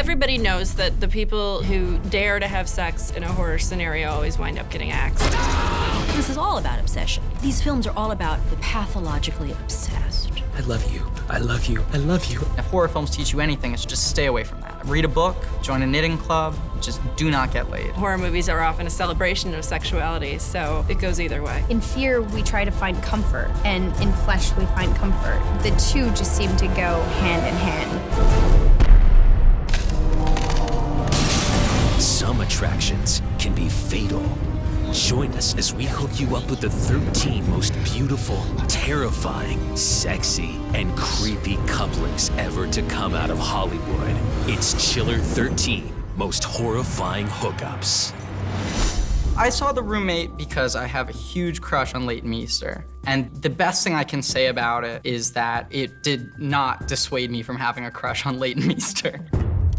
Everybody knows that the people who dare to have sex in a horror scenario always wind up getting axed. This is all about obsession. These films are all about the pathologically obsessed. I love you. I love you. I love you. If horror films teach you anything, it's just stay away from that. Read a book, join a knitting club, just do not get laid. Horror movies are often a celebration of sexuality, so it goes either way. In fear, we try to find comfort, and in flesh, we find comfort. The two just seem to go hand in hand. Some attractions can be fatal. Join us as we hook you up with the 13 most beautiful, terrifying, sexy, and creepy couplings ever to come out of Hollywood. It's Chiller 13 Most Horrifying Hookups. I saw The Roommate because I have a huge crush on Leighton Meester. And the best thing I can say about it is that it did not dissuade me from having a crush on Leighton Meester.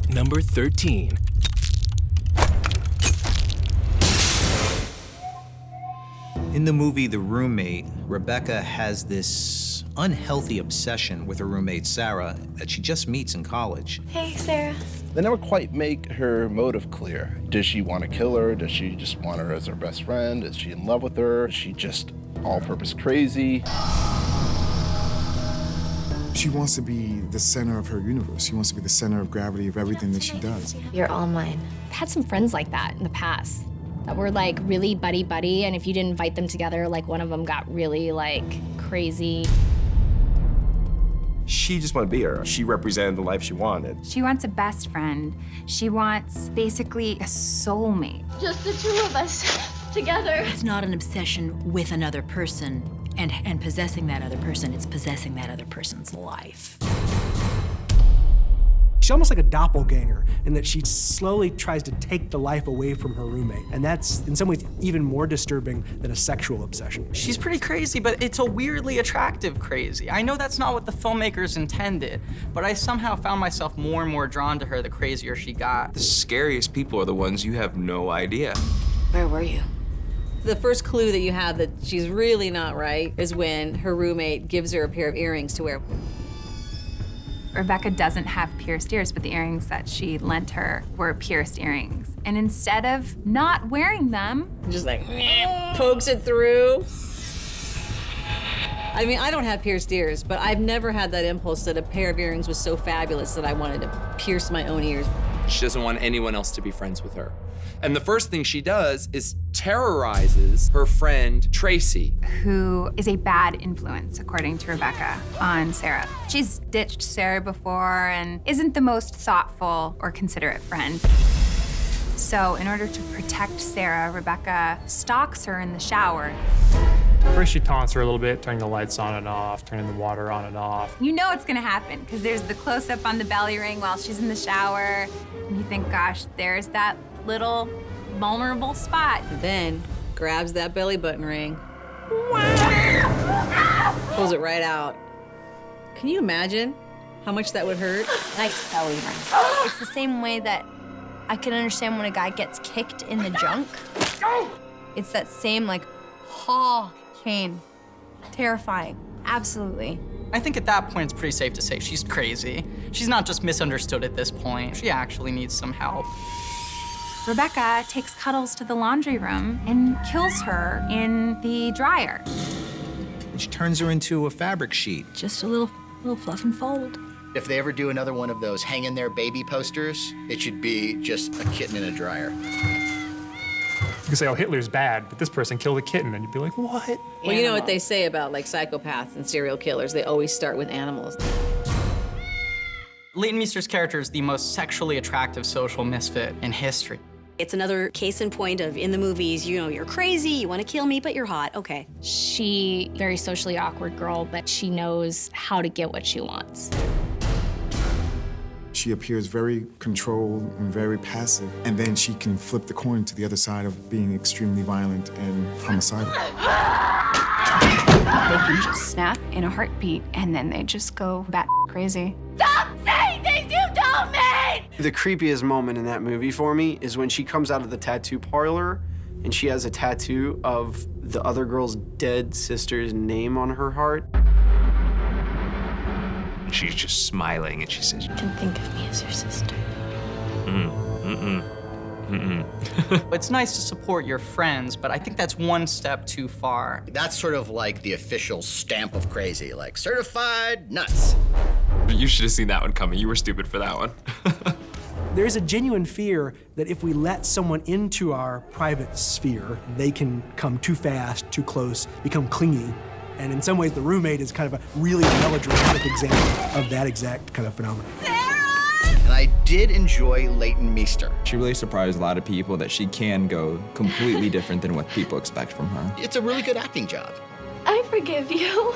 Number 13. In the movie The Roommate, Rebecca has this unhealthy obsession with her roommate, Sarah, that she just meets in college. Hey, Sarah. They never quite make her motive clear. Does she want to kill her? Does she just want her as her best friend? Is she in love with her? Is she just all-purpose crazy? She wants to be the center of her universe. She wants to be the center of gravity of everything that she does. You're all mine. I've had some friends like that in the past that were like really buddy-buddy, and if you didn't invite them together, like one of them got really like crazy. She just wanted to be her. She represented the life she wanted. She wants a best friend. She wants basically a soulmate. Just the two of us together. It's not an obsession with another person and possessing that other person, it's possessing that other person's life. She's almost like a doppelganger in that she slowly tries to take the life away from her roommate. And that's, in some ways, even more disturbing than a sexual obsession. She's pretty crazy, but it's a weirdly attractive crazy. I know that's not what the filmmakers intended, but I somehow found myself more and more drawn to her the crazier she got. The scariest people are the ones you have no idea. Where were you? The first clue that you have that she's really not right is when her roommate gives her a pair of earrings to wear. Rebecca doesn't have pierced ears, but the earrings that she lent her were pierced earrings. And instead of not wearing them, just like pokes it through. I mean, I don't have pierced ears, but I've never had that impulse that a pair of earrings was so fabulous that I wanted to pierce my own ears. She doesn't want anyone else to be friends with her. And the first thing she does is terrorizes her friend, Tracy. Who is a bad influence, according to Rebecca, on Sarah. She's ditched Sarah before and isn't the most thoughtful or considerate friend. So in order to protect Sarah, Rebecca stalks her in the shower. First she taunts her a little bit, turning the lights on and off, turning the water on and off. You know it's gonna happen, because there's the close-up on the belly ring while she's in the shower, and you think, gosh, there's that little vulnerable spot. And then grabs that belly button ring, pulls it right out. Can you imagine how much that would hurt? Nice belly ring. It's the same way that I can understand when a guy gets kicked in the junk. It's that same like, pain. Terrifying, absolutely. I think at that point it's pretty safe to say she's crazy. She's not just misunderstood at this point. She actually needs some help. Rebecca takes Cuddles to the laundry room and kills her in the dryer. She turns her into a fabric sheet. Just a little fluff and fold. If they ever do another one of those hang in there baby posters, it should be just a kitten in a dryer. You can say, oh, Hitler's bad, but this person killed a kitten, and you'd be like, what? Well, you know what they say about like psychopaths and serial killers, they always start with animals. Leighton Meester's character is the most sexually attractive social misfit in history. It's another case in point of, in the movies, you know, you're crazy, you want to kill me, but you're hot, okay. She, very socially awkward girl, but she knows how to get what she wants. She appears very controlled and very passive, and then she can flip the coin to the other side of being extremely violent and homicidal. They can just snap in a heartbeat, and then they just go bat crazy. Stop saying things you don't mean! The creepiest moment in that movie for me is when she comes out of the tattoo parlor and she has a tattoo of the other girl's dead sister's name on her heart. She's just smiling and she says, Don't think of me as your sister. It's nice to support your friends, but I think that's one step too far. That's sort of like the official stamp of crazy, like certified nuts. You should have seen that one coming. You were stupid for that one. There's a genuine fear that if we let someone into our private sphere, they can come too fast, too close, become clingy. And in some ways, the roommate is kind of a really melodramatic example of that exact kind of phenomenon. And I did enjoy Leighton Meester. She really surprised a lot of people that she can go completely different than what people expect from her. It's a really good acting job. I forgive you.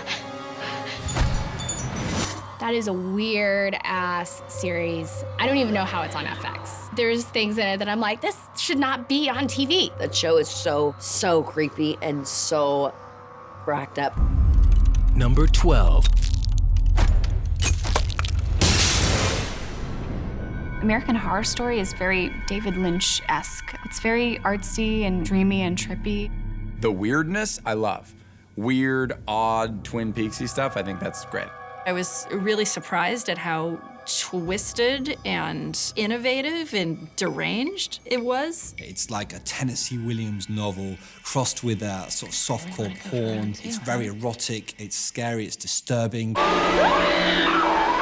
That is a weird-ass series. I don't even know how it's on FX. There's things in it that I'm like, this should not be on TV. That show is so creepy and so cracked up. Number 12. American Horror Story is very David Lynch-esque. It's very artsy and dreamy and trippy. The weirdness, I love. Weird, odd, Twin Peaksy stuff, I think that's great. I was really surprised at how twisted and innovative and deranged it was. It's like a Tennessee Williams novel crossed with a sort of softcore porn. It's very erotic, it's scary, it's disturbing.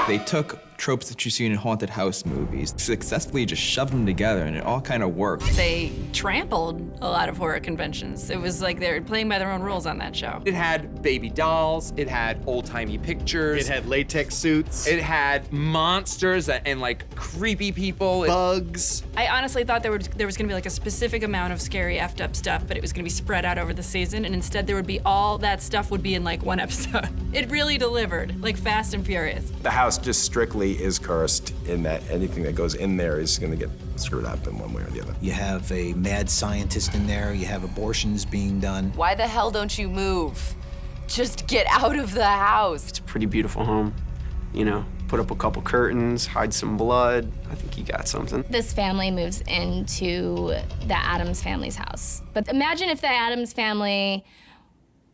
They took tropes that you see in haunted house movies, successfully just shoved them together, and it all kind of worked. They trampled a lot of horror conventions. It was like they were playing by their own rules on that show. It had baby dolls, it had old-timey pictures. It had latex suits. It had monsters and like creepy people. Bugs. I honestly thought there was gonna be like a specific amount of scary effed up stuff, but it was gonna be spread out over the season, and instead there would be all that stuff would be in like one episode. It really delivered, like Fast and Furious. The house just strictly is cursed in that anything that goes in there is gonna get screwed up in one way or the other. You have a mad scientist in there, you have abortions being done. Why the hell don't you move? Just get out of the house. It's a pretty beautiful home. You know, put up a couple curtains, hide some blood. I think you got something. This family moves into the Addams family's house. But imagine if the Addams family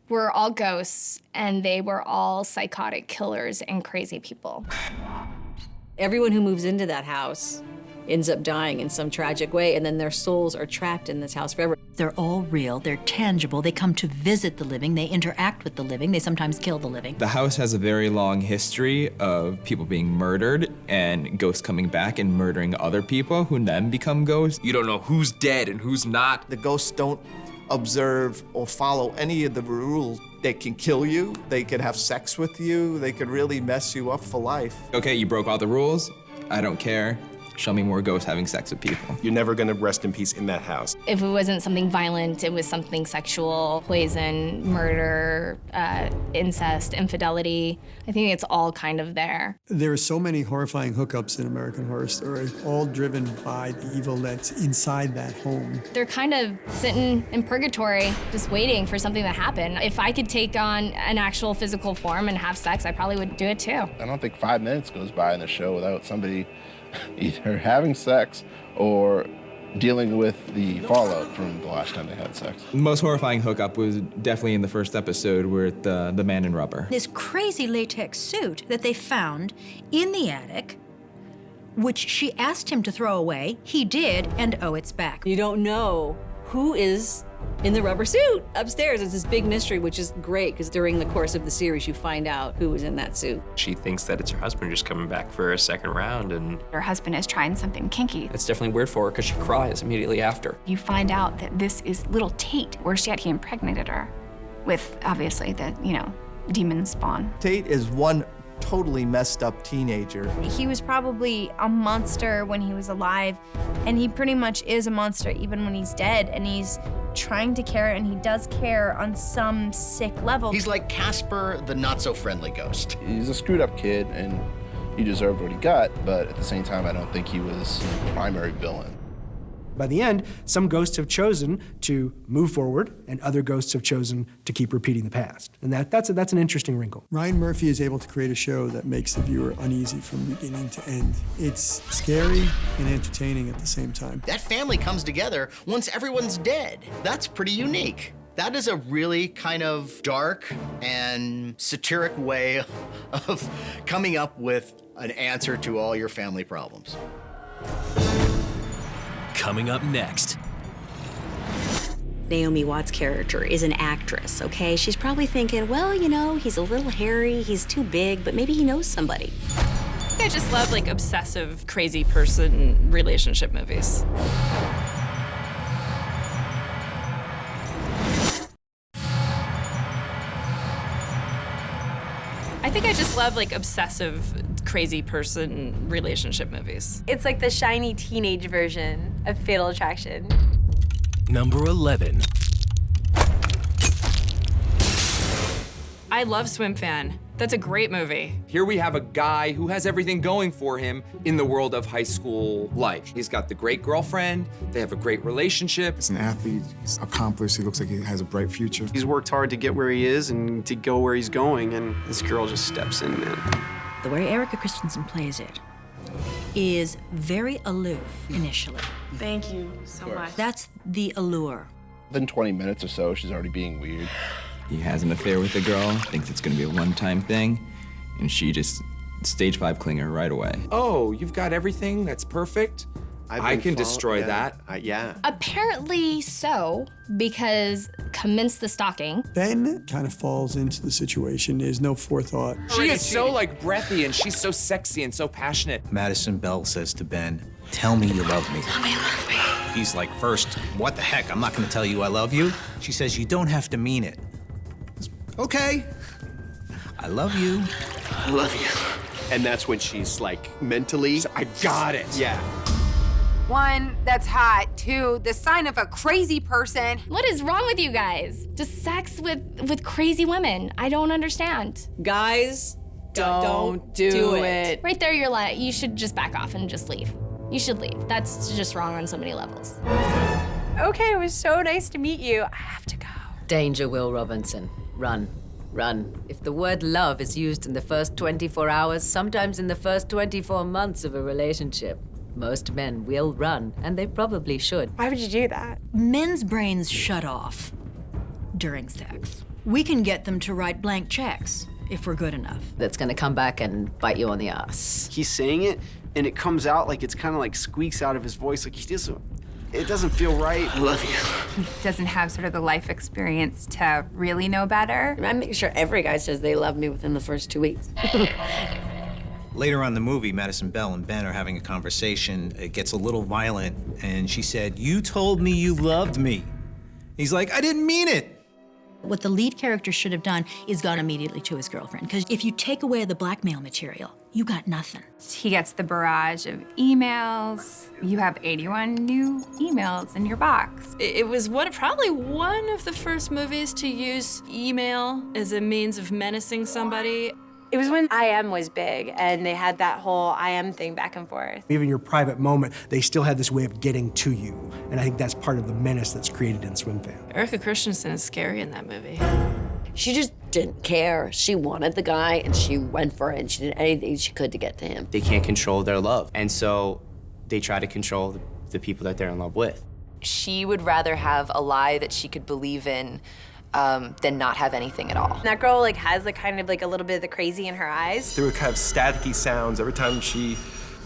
were all ghosts and they were all psychotic killers and crazy people. Everyone who moves into that house ends up dying in some tragic way, and then their souls are trapped in this house forever. They're all real, they're tangible, they come to visit the living, they interact with the living, they sometimes kill the living. The house has a very long history of people being murdered and ghosts coming back and murdering other people who then become ghosts. You don't know who's dead and who's not. The ghosts don't observe or follow any of the rules. They can kill you, they can have sex with you, they can really mess you up for life. Okay, you broke all the rules. I don't care. Show me more ghosts having sex with people. You're never gonna rest in peace in that house. If it wasn't something violent, it was something sexual, poison, murder, incest, infidelity. I think it's all kind of there. There are so many horrifying hookups in American Horror Story, all driven by the evil that's inside that home. They're kind of sitting in purgatory, just waiting for something to happen. If I could take on an actual physical form and have sex, I probably would do it too. I don't think 5 minutes goes by in the show without somebody either having sex or dealing with the fallout from the last time they had sex. The most horrifying hookup was definitely in the first episode with the man in rubber. This crazy latex suit that they found in the attic, which she asked him to throw away. He did, and oh, it's back. You don't know who is in the rubber suit upstairs. It's this big mystery, which is great, because during the course of the series, you find out who was in that suit. She thinks that it's her husband just coming back for a second round, and Her husband is trying something kinky. It's definitely weird for her because she cries immediately after. You find out that this is little Tate, worse yet, he impregnated her with, obviously, the, demon spawn. Tate is one totally messed up teenager. He was probably a monster when he was alive, and he pretty much is a monster even when he's dead, and he's trying to care, and he does care on some sick level. He's like Casper, the not-so-friendly ghost. He's a screwed up kid and he deserved what he got, but at the same time, I don't think he was the primary villain. By the end, some ghosts have chosen to move forward, and other ghosts have chosen to keep repeating the past. And that's an interesting wrinkle. Ryan Murphy is able to create a show that makes the viewer uneasy from beginning to end. It's scary and entertaining at the same time. That family comes together once everyone's dead. That's pretty unique. That is a really kind of dark and satiric way of coming up with an answer to all your family problems. coming up next. Naomi Watts' character is an actress, okay? She's probably thinking, well, you know, he's a little hairy, he's too big, but maybe he knows somebody. I just love like obsessive, crazy person relationship movies. I think I just love like obsessive, crazy person relationship movies. It's like the shiny teenage version of Fatal Attraction. Number 11. I love Swimfan. That's a great movie. Here we have a guy who has everything going for him in the world of high school life. He's got the great girlfriend, they have a great relationship. He's an athlete, he's accomplished, he looks like he has a bright future. He's worked hard to get where he is and to go where he's going, and this girl just steps in, man. The way Erica Christensen plays it is very aloof initially. Thank you so much. That's the allure. Within 20 minutes or so, she's already being weird. He has an affair with the girl, thinks it's gonna be a one-time thing, and she just stage 5 clinger right away. Oh, you've got everything? That's perfect? I can destroy that. Yeah. Apparently so, because commence the stalking. Ben kind of falls into the situation. There's no forethought. She is so like breathy and she's so sexy and so passionate. Madison Bell says to Ben, "Tell me you love me." Tell me you love me. He's like, "First, what the heck? I'm not gonna tell you I love you." She says, "You don't have to mean it." Okay. I love you. I love you. And that's when she's like mentally, I got it. Yeah. 1, that's hot. 2, the sign of a crazy person. What is wrong with you guys? Just sex with crazy women. I don't understand. Guys, don't do it. Right there, you're like, you should just back off and just leave. You should leave. That's just wrong on so many levels. Okay, it was so nice to meet you. I have to go. Danger, Will Robinson. Run. Run. If the word love is used in the first 24 hours, sometimes in the first 24 months of a relationship, most men will run, and they probably should. Why would you do that? Men's brains shut off during sex. We can get them to write blank checks if we're good enough. That's gonna come back and bite you on the ass. He's saying it, and it comes out like it's kind of like squeaks out of his voice, like it doesn't feel right. I love you. He doesn't have sort of the life experience to really know better. I make sure every guy says they love me within the first 2 weeks. Later on in the movie, Madison Bell and Ben are having a conversation. It gets a little violent, and she said, "You told me you loved me." He's like, "I didn't mean it." What the lead character should have done is gone immediately to his girlfriend, because if you take away the blackmail material, you got nothing. He gets the barrage of emails. You have 81 new emails in your box. It was probably one of the first movies to use email as a means of menacing somebody. It was when IM was big, and they had that whole IM thing back and forth. Even your private moment, they still had this way of getting to you. And I think that's part of the menace that's created in Swimfan. Erica Christensen is scary in that movie. She just didn't care. She wanted the guy, and she went for it, and she did anything she could to get to him. They can't control their love, and so they try to control the people that they're in love with. She would rather have a lie that she could believe in than not have anything at all. That girl has kind of a little bit of the crazy in her eyes. There would kind of staticky sounds every time she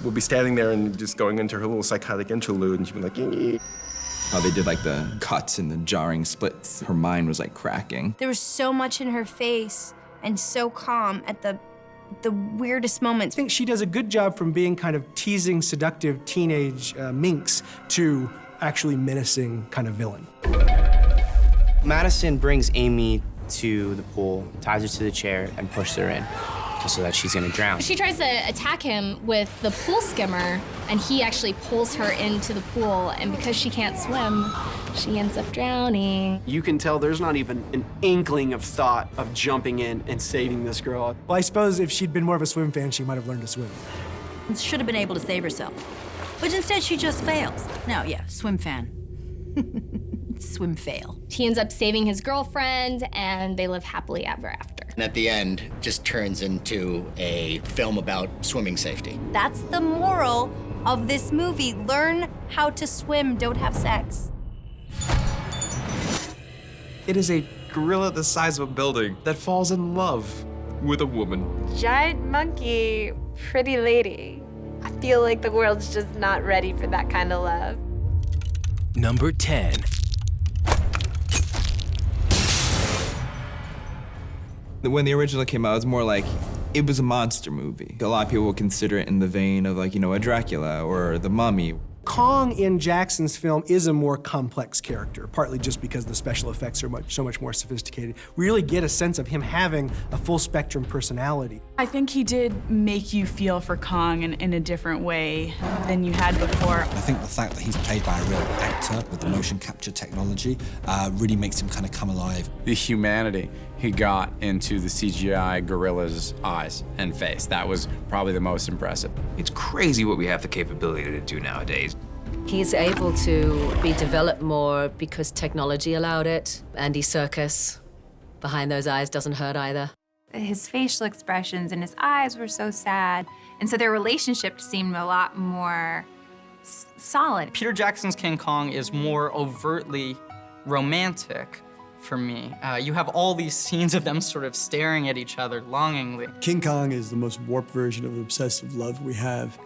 would be standing there and just going into her little psychotic interlude, and she'd be like, "Ee." How they did the cuts and the jarring splits. Her mind was cracking. There was so much in her face and so calm at the weirdest moments. I think she does a good job from being kind of teasing, seductive teenage minx to actually menacing kind of villain. Madison brings Amy to the pool, ties her to the chair, and pushes her in so that she's gonna drown. She tries to attack him with the pool skimmer, and he actually pulls her into the pool, and because she can't swim, she ends up drowning. You can tell there's not even an inkling of thought of jumping in and saving this girl. Well, I suppose if she'd been more of a swim fan, she might have learned to swim. Should have been able to save herself. But instead, she just fails. Now, yeah, swim fan. Swim fail. He ends up saving his girlfriend, and they live happily ever after. And at the end, just turns into a film about swimming safety. That's the moral of this movie. Learn how to swim, don't have sex. It is a gorilla the size of a building that falls in love with a woman. Giant monkey, pretty lady. I feel like the world's just not ready for that kind of love. Number 10. When the original came out, it was more like, it was a monster movie. A lot of people would consider it in the vein of like, a Dracula or The Mummy. Kong in Jackson's film is a more complex character, partly just because the special effects are so much more sophisticated. We really get a sense of him having a full spectrum personality. I think he did make you feel for Kong in a different way than you had before. I think the fact that he's played by a real actor with the motion capture technology really makes him kind of come alive. The humanity he got into the CGI gorilla's eyes and face, that was probably the most impressive. It's crazy what we have the capability to do nowadays. He's able to be developed more because technology allowed it. Andy Serkis behind those eyes doesn't hurt either. His facial expressions and his eyes were so sad, and so their relationship seemed a lot more solid. Peter Jackson's King Kong is more overtly romantic for me. You have all these scenes of them sort of staring at each other longingly. King Kong is the most warped version of obsessive love we have.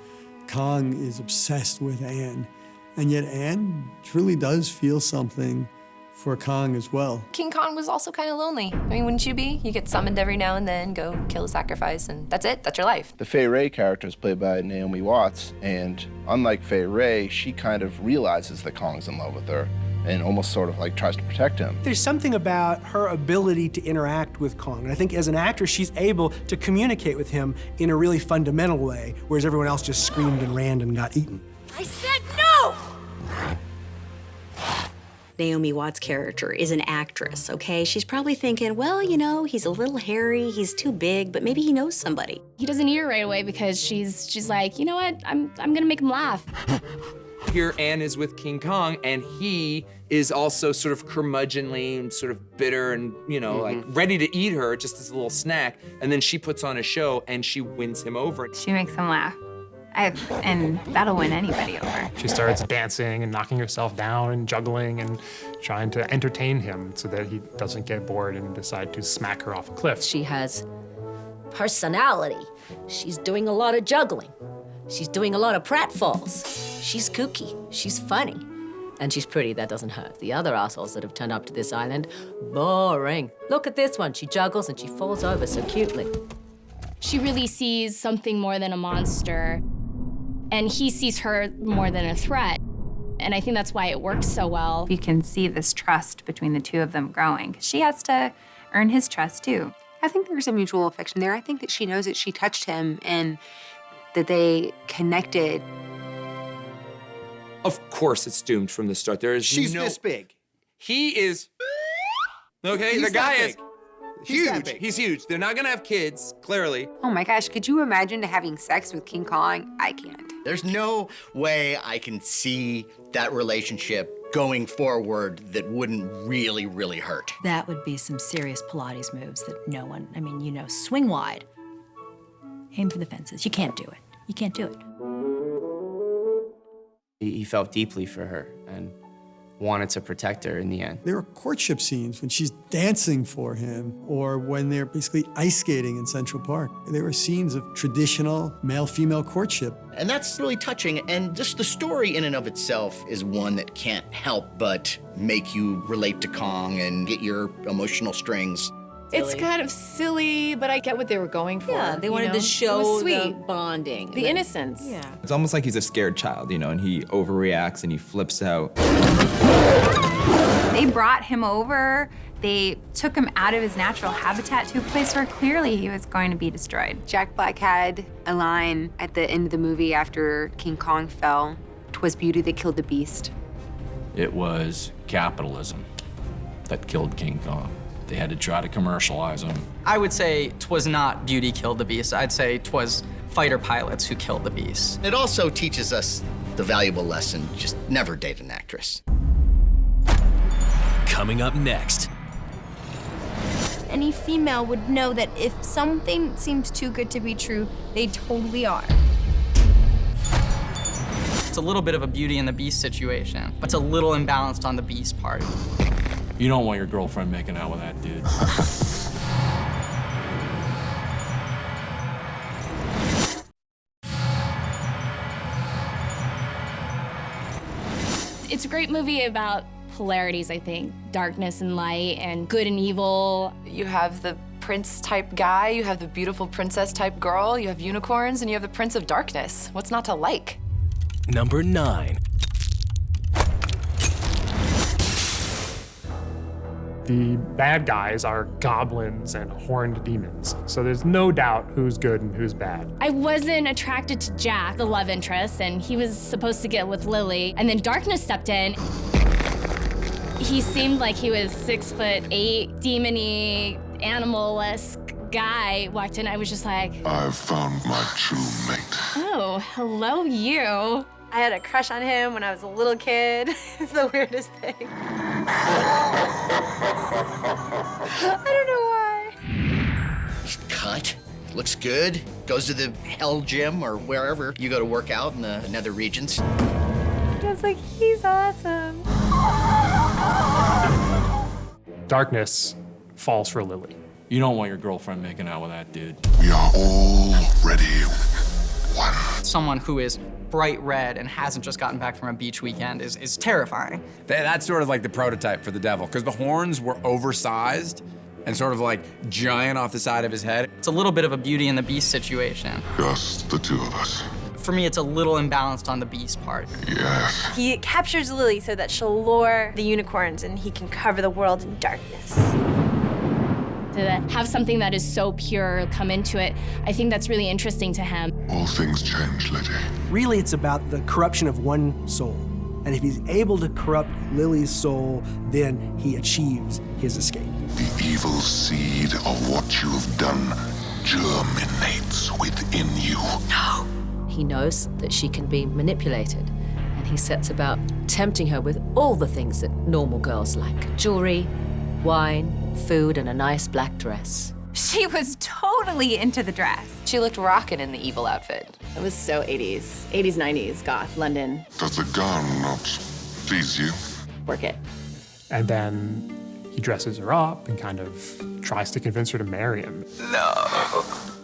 Kong is obsessed with Anne, and yet Anne truly does feel something for Kong as well. King Kong was also kind of lonely. I mean, wouldn't you be? You get summoned every now and then, go kill a sacrifice, and that's it. That's your life. The Fay Wray character is played by Naomi Watts, and unlike Fay Wray, she kind of realizes that Kong's in love with her and almost sort of like tries to protect him. There's something about her ability to interact with Kong, and I think as an actress, she's able to communicate with him in a really fundamental way, whereas everyone else just screamed and ran and got eaten. I said no! Naomi Watts' character is an actress, okay? She's probably thinking, well, he's a little hairy, he's too big, but maybe he knows somebody. He doesn't eat her right away because she's like, you know what? I'm gonna make him laugh. Here, Anne is with King Kong, and he is also sort of curmudgeonly and sort of bitter and, like ready to eat her just as a little snack. And then she puts on a show and she wins him over. She makes him laugh. And that'll win anybody over. She starts dancing and knocking herself down and juggling and trying to entertain him so that he doesn't get bored and decide to smack her off a cliff. She has personality. She's doing a lot of juggling. She's doing a lot of pratfalls. She's kooky. She's funny. And she's pretty. That doesn't hurt. The other assholes that have turned up to this island, boring. Look at this one. She juggles and she falls over so cutely. She really sees something more than a monster, and he sees her more than a threat. And I think that's why it works so well. You can see this trust between the two of them growing. She has to earn his trust, too. I think there's a mutual affection there. I think that she knows that she touched him and that they connected. Of course it's doomed from the start. There is She's this big. He is, okay, He's the guy that is big. He's that huge. big. He's huge. They're not gonna have kids, clearly. Oh my gosh, could you imagine having sex with King Kong? I can't. There's no way I can see that relationship going forward that wouldn't really, really hurt. That would be some serious Pilates moves that swing wide. Aim for the fences. You can't do it. You can't do it. He felt deeply for her and wanted to protect her in the end. There are courtship scenes when she's dancing for him or when they're basically ice skating in Central Park. There were scenes of traditional male-female courtship. And that's really touching, and just the story in and of itself is one that can't help but make you relate to Kong and get your emotional strings. It's kind of silly, but I get what they were going for. Yeah, they wanted to show it was sweet. the bonding. The innocence. Yeah. It's almost like he's a scared child, and he overreacts and he flips out. They brought him over. They took him out of his natural habitat to a place where clearly he was going to be destroyed. Jack Black had a line at the end of the movie after King Kong fell. 'Twas beauty that killed the beast. It was capitalism that killed King Kong. They had to try to commercialize him. I would say 'twas not beauty killed the beast. I'd say 'twas fighter pilots who killed the beast. It also teaches us the valuable lesson, just never date an actress. Coming up next. Any female would know that if something seems too good to be true, they totally are. It's a little bit of a Beauty and the Beast situation, but it's a little imbalanced on the Beast part. You don't want your girlfriend making out with that dude. It's a great movie about polarities, I think. Darkness and light and good and evil. You have the prince-type guy, you have the beautiful princess-type girl, you have unicorns, and you have the prince of darkness. What's not to like? Number 9. The bad guys are goblins and horned demons. So there's no doubt who's good and who's bad. I wasn't attracted to Jack, the love interest, and he was supposed to get with Lily. And then darkness stepped in. He seemed like he was 6'8", demon-y, animal-esque guy. Walked in, I was just like, I've found my true mate. oh, hello you. I had a crush on him when I was a little kid. It's the weirdest thing. I don't know why. He's cut. Looks good. Goes to the hell gym or wherever you go to work out in the nether regions. I was like, he's awesome. Darkness falls for Lily. You don't want your girlfriend making out with that dude. We are already one. Someone who is bright red and hasn't just gotten back from a beach weekend is terrifying. That's sort of like the prototype for the devil, because the horns were oversized and sort of like giant off the side of his head. It's a little bit of a Beauty and the Beast situation. Just the two of us. For me, it's a little imbalanced on the Beast part. Yes. He captures Lily so that she'll lure the unicorns and he can cover the world in darkness. To have something that is so pure come into it, I think that's really interesting to him. All things change, lady. Really, it's about the corruption of one soul. And if he's able to corrupt Lily's soul, then he achieves his escape. The evil seed of what you have done germinates within you. No. He knows that she can be manipulated, and he sets about tempting her with all the things that normal girls like. Jewelry, wine, food, and a nice black dress. She was totally into the dress. She looked rockin' in the evil outfit. It was so 80s, 90s, goth, London. Does the gown not please you? Work it. And then he dresses her up and kind of tries to convince her to marry him. No.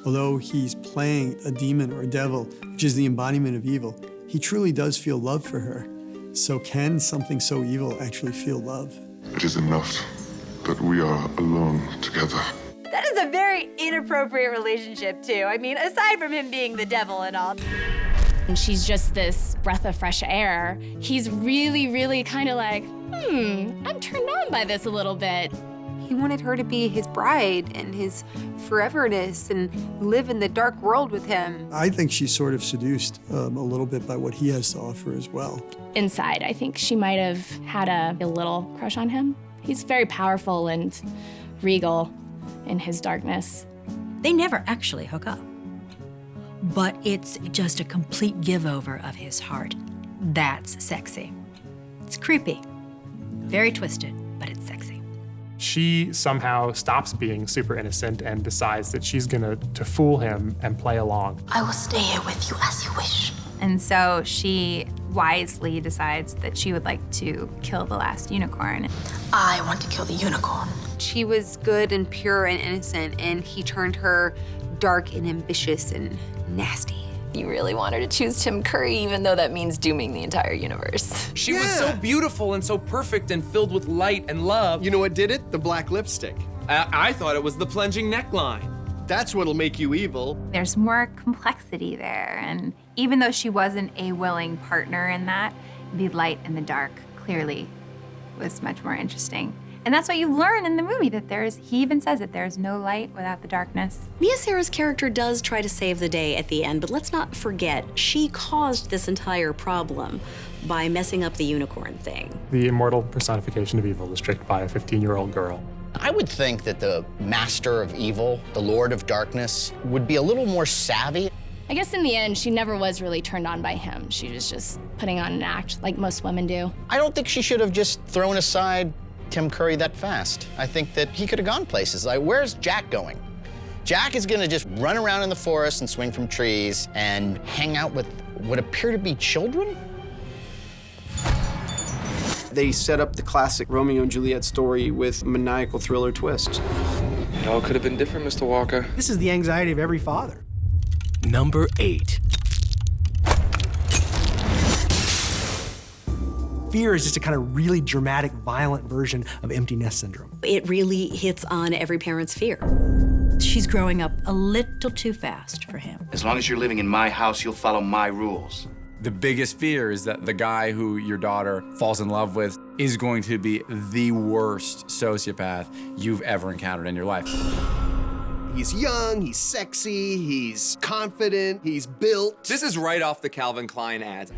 Although he's playing a demon or a devil, which is the embodiment of evil, he truly does feel love for her. So can something so evil actually feel love? It is enough that we are alone together. That is a very inappropriate relationship, too. I mean, aside from him being the devil and all. And she's just this breath of fresh air. He's really, really kind of like, I'm turned on by this a little bit. He wanted her to be his bride and his foreverness and live in the dark world with him. I think she's sort of seduced a little bit by what he has to offer as well. Inside, I think she might have had a little crush on him. He's very powerful and regal in his darkness. They never actually hook up, but it's just a complete give-over of his heart. That's sexy. It's creepy, very twisted, but it's sexy. She somehow stops being super innocent and decides that she's gonna fool him and play along. I will stay here with you as you wish. And so she wisely decides that she would like to kill the last unicorn. I want to kill the unicorn. She was good and pure and innocent, and he turned her dark and ambitious and nasty. You really want her to choose Tim Curry, even though that means dooming the entire universe. She was so beautiful and so perfect and filled with light and love. You know what did it? The black lipstick. I thought it was the plunging neckline. That's what'll make you evil. There's more complexity there, and even though she wasn't a willing partner in that, the light and the dark clearly was much more interesting. And that's what you learn in the movie, that he even says that there's no light without the darkness. Mia Sara's character does try to save the day at the end, but let's not forget, she caused this entire problem by messing up the unicorn thing. The immortal personification of evil is tricked by a 15-year-old girl. I would think that the master of evil, the lord of darkness, would be a little more savvy. I guess in the end, she never was really turned on by him. She was just putting on an act like most women do. I don't think she should have just thrown aside Tim Curry that fast. I think that he could have gone places. Like, where's Jack going? Jack is gonna just run around in the forest and swing from trees and hang out with what appear to be children? They set up the classic Romeo and Juliet story with a maniacal thriller twist. It all could have been different, Mr. Walker. This is the anxiety of every father. Number 8. fear is just a kind of really dramatic, violent version of empty nest syndrome. It really hits on every parent's fear. She's growing up a little too fast for him. As long as you're living in my house, you'll follow my rules. The biggest fear is that the guy who your daughter falls in love with is going to be the worst sociopath you've ever encountered in your life. He's young, he's sexy, he's confident, he's built. This is right off the Calvin Klein ads.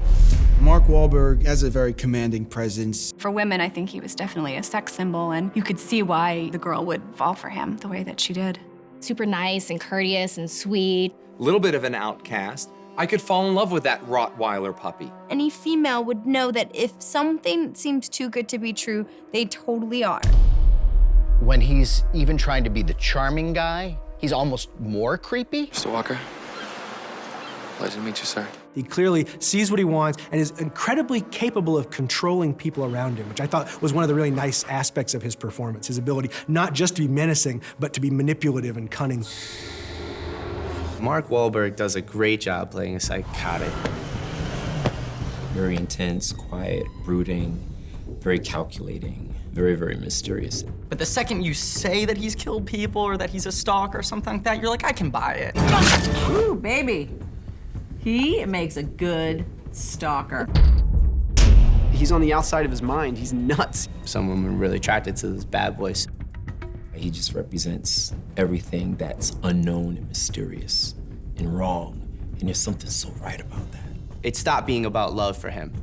Mark Wahlberg has a very commanding presence. For women, I think he was definitely a sex symbol, and you could see why the girl would fall for him the way that she did. Super nice and courteous and sweet. A little bit of an outcast. I could fall in love with that Rottweiler puppy. Any female would know that if something seems too good to be true, they totally are. When he's even trying to be the charming guy, he's almost more creepy. Mr. Walker, pleasure to meet you, sir. He clearly sees what he wants and is incredibly capable of controlling people around him, which I thought was one of the really nice aspects of his performance, his ability not just to be menacing, but to be manipulative and cunning. Mark Wahlberg does a great job playing a psychotic. Very intense, quiet, brooding, very calculating, very, very mysterious. But the second you say that he's killed people or that he's a stalker or something like that, you're like, I can buy it. Ooh, baby. He makes a good stalker. He's on the outside of his mind. He's nuts. Some women are really attracted to this bad boy. He just represents everything that's unknown and mysterious and wrong. And there's something so right about that. It stopped being about love for him,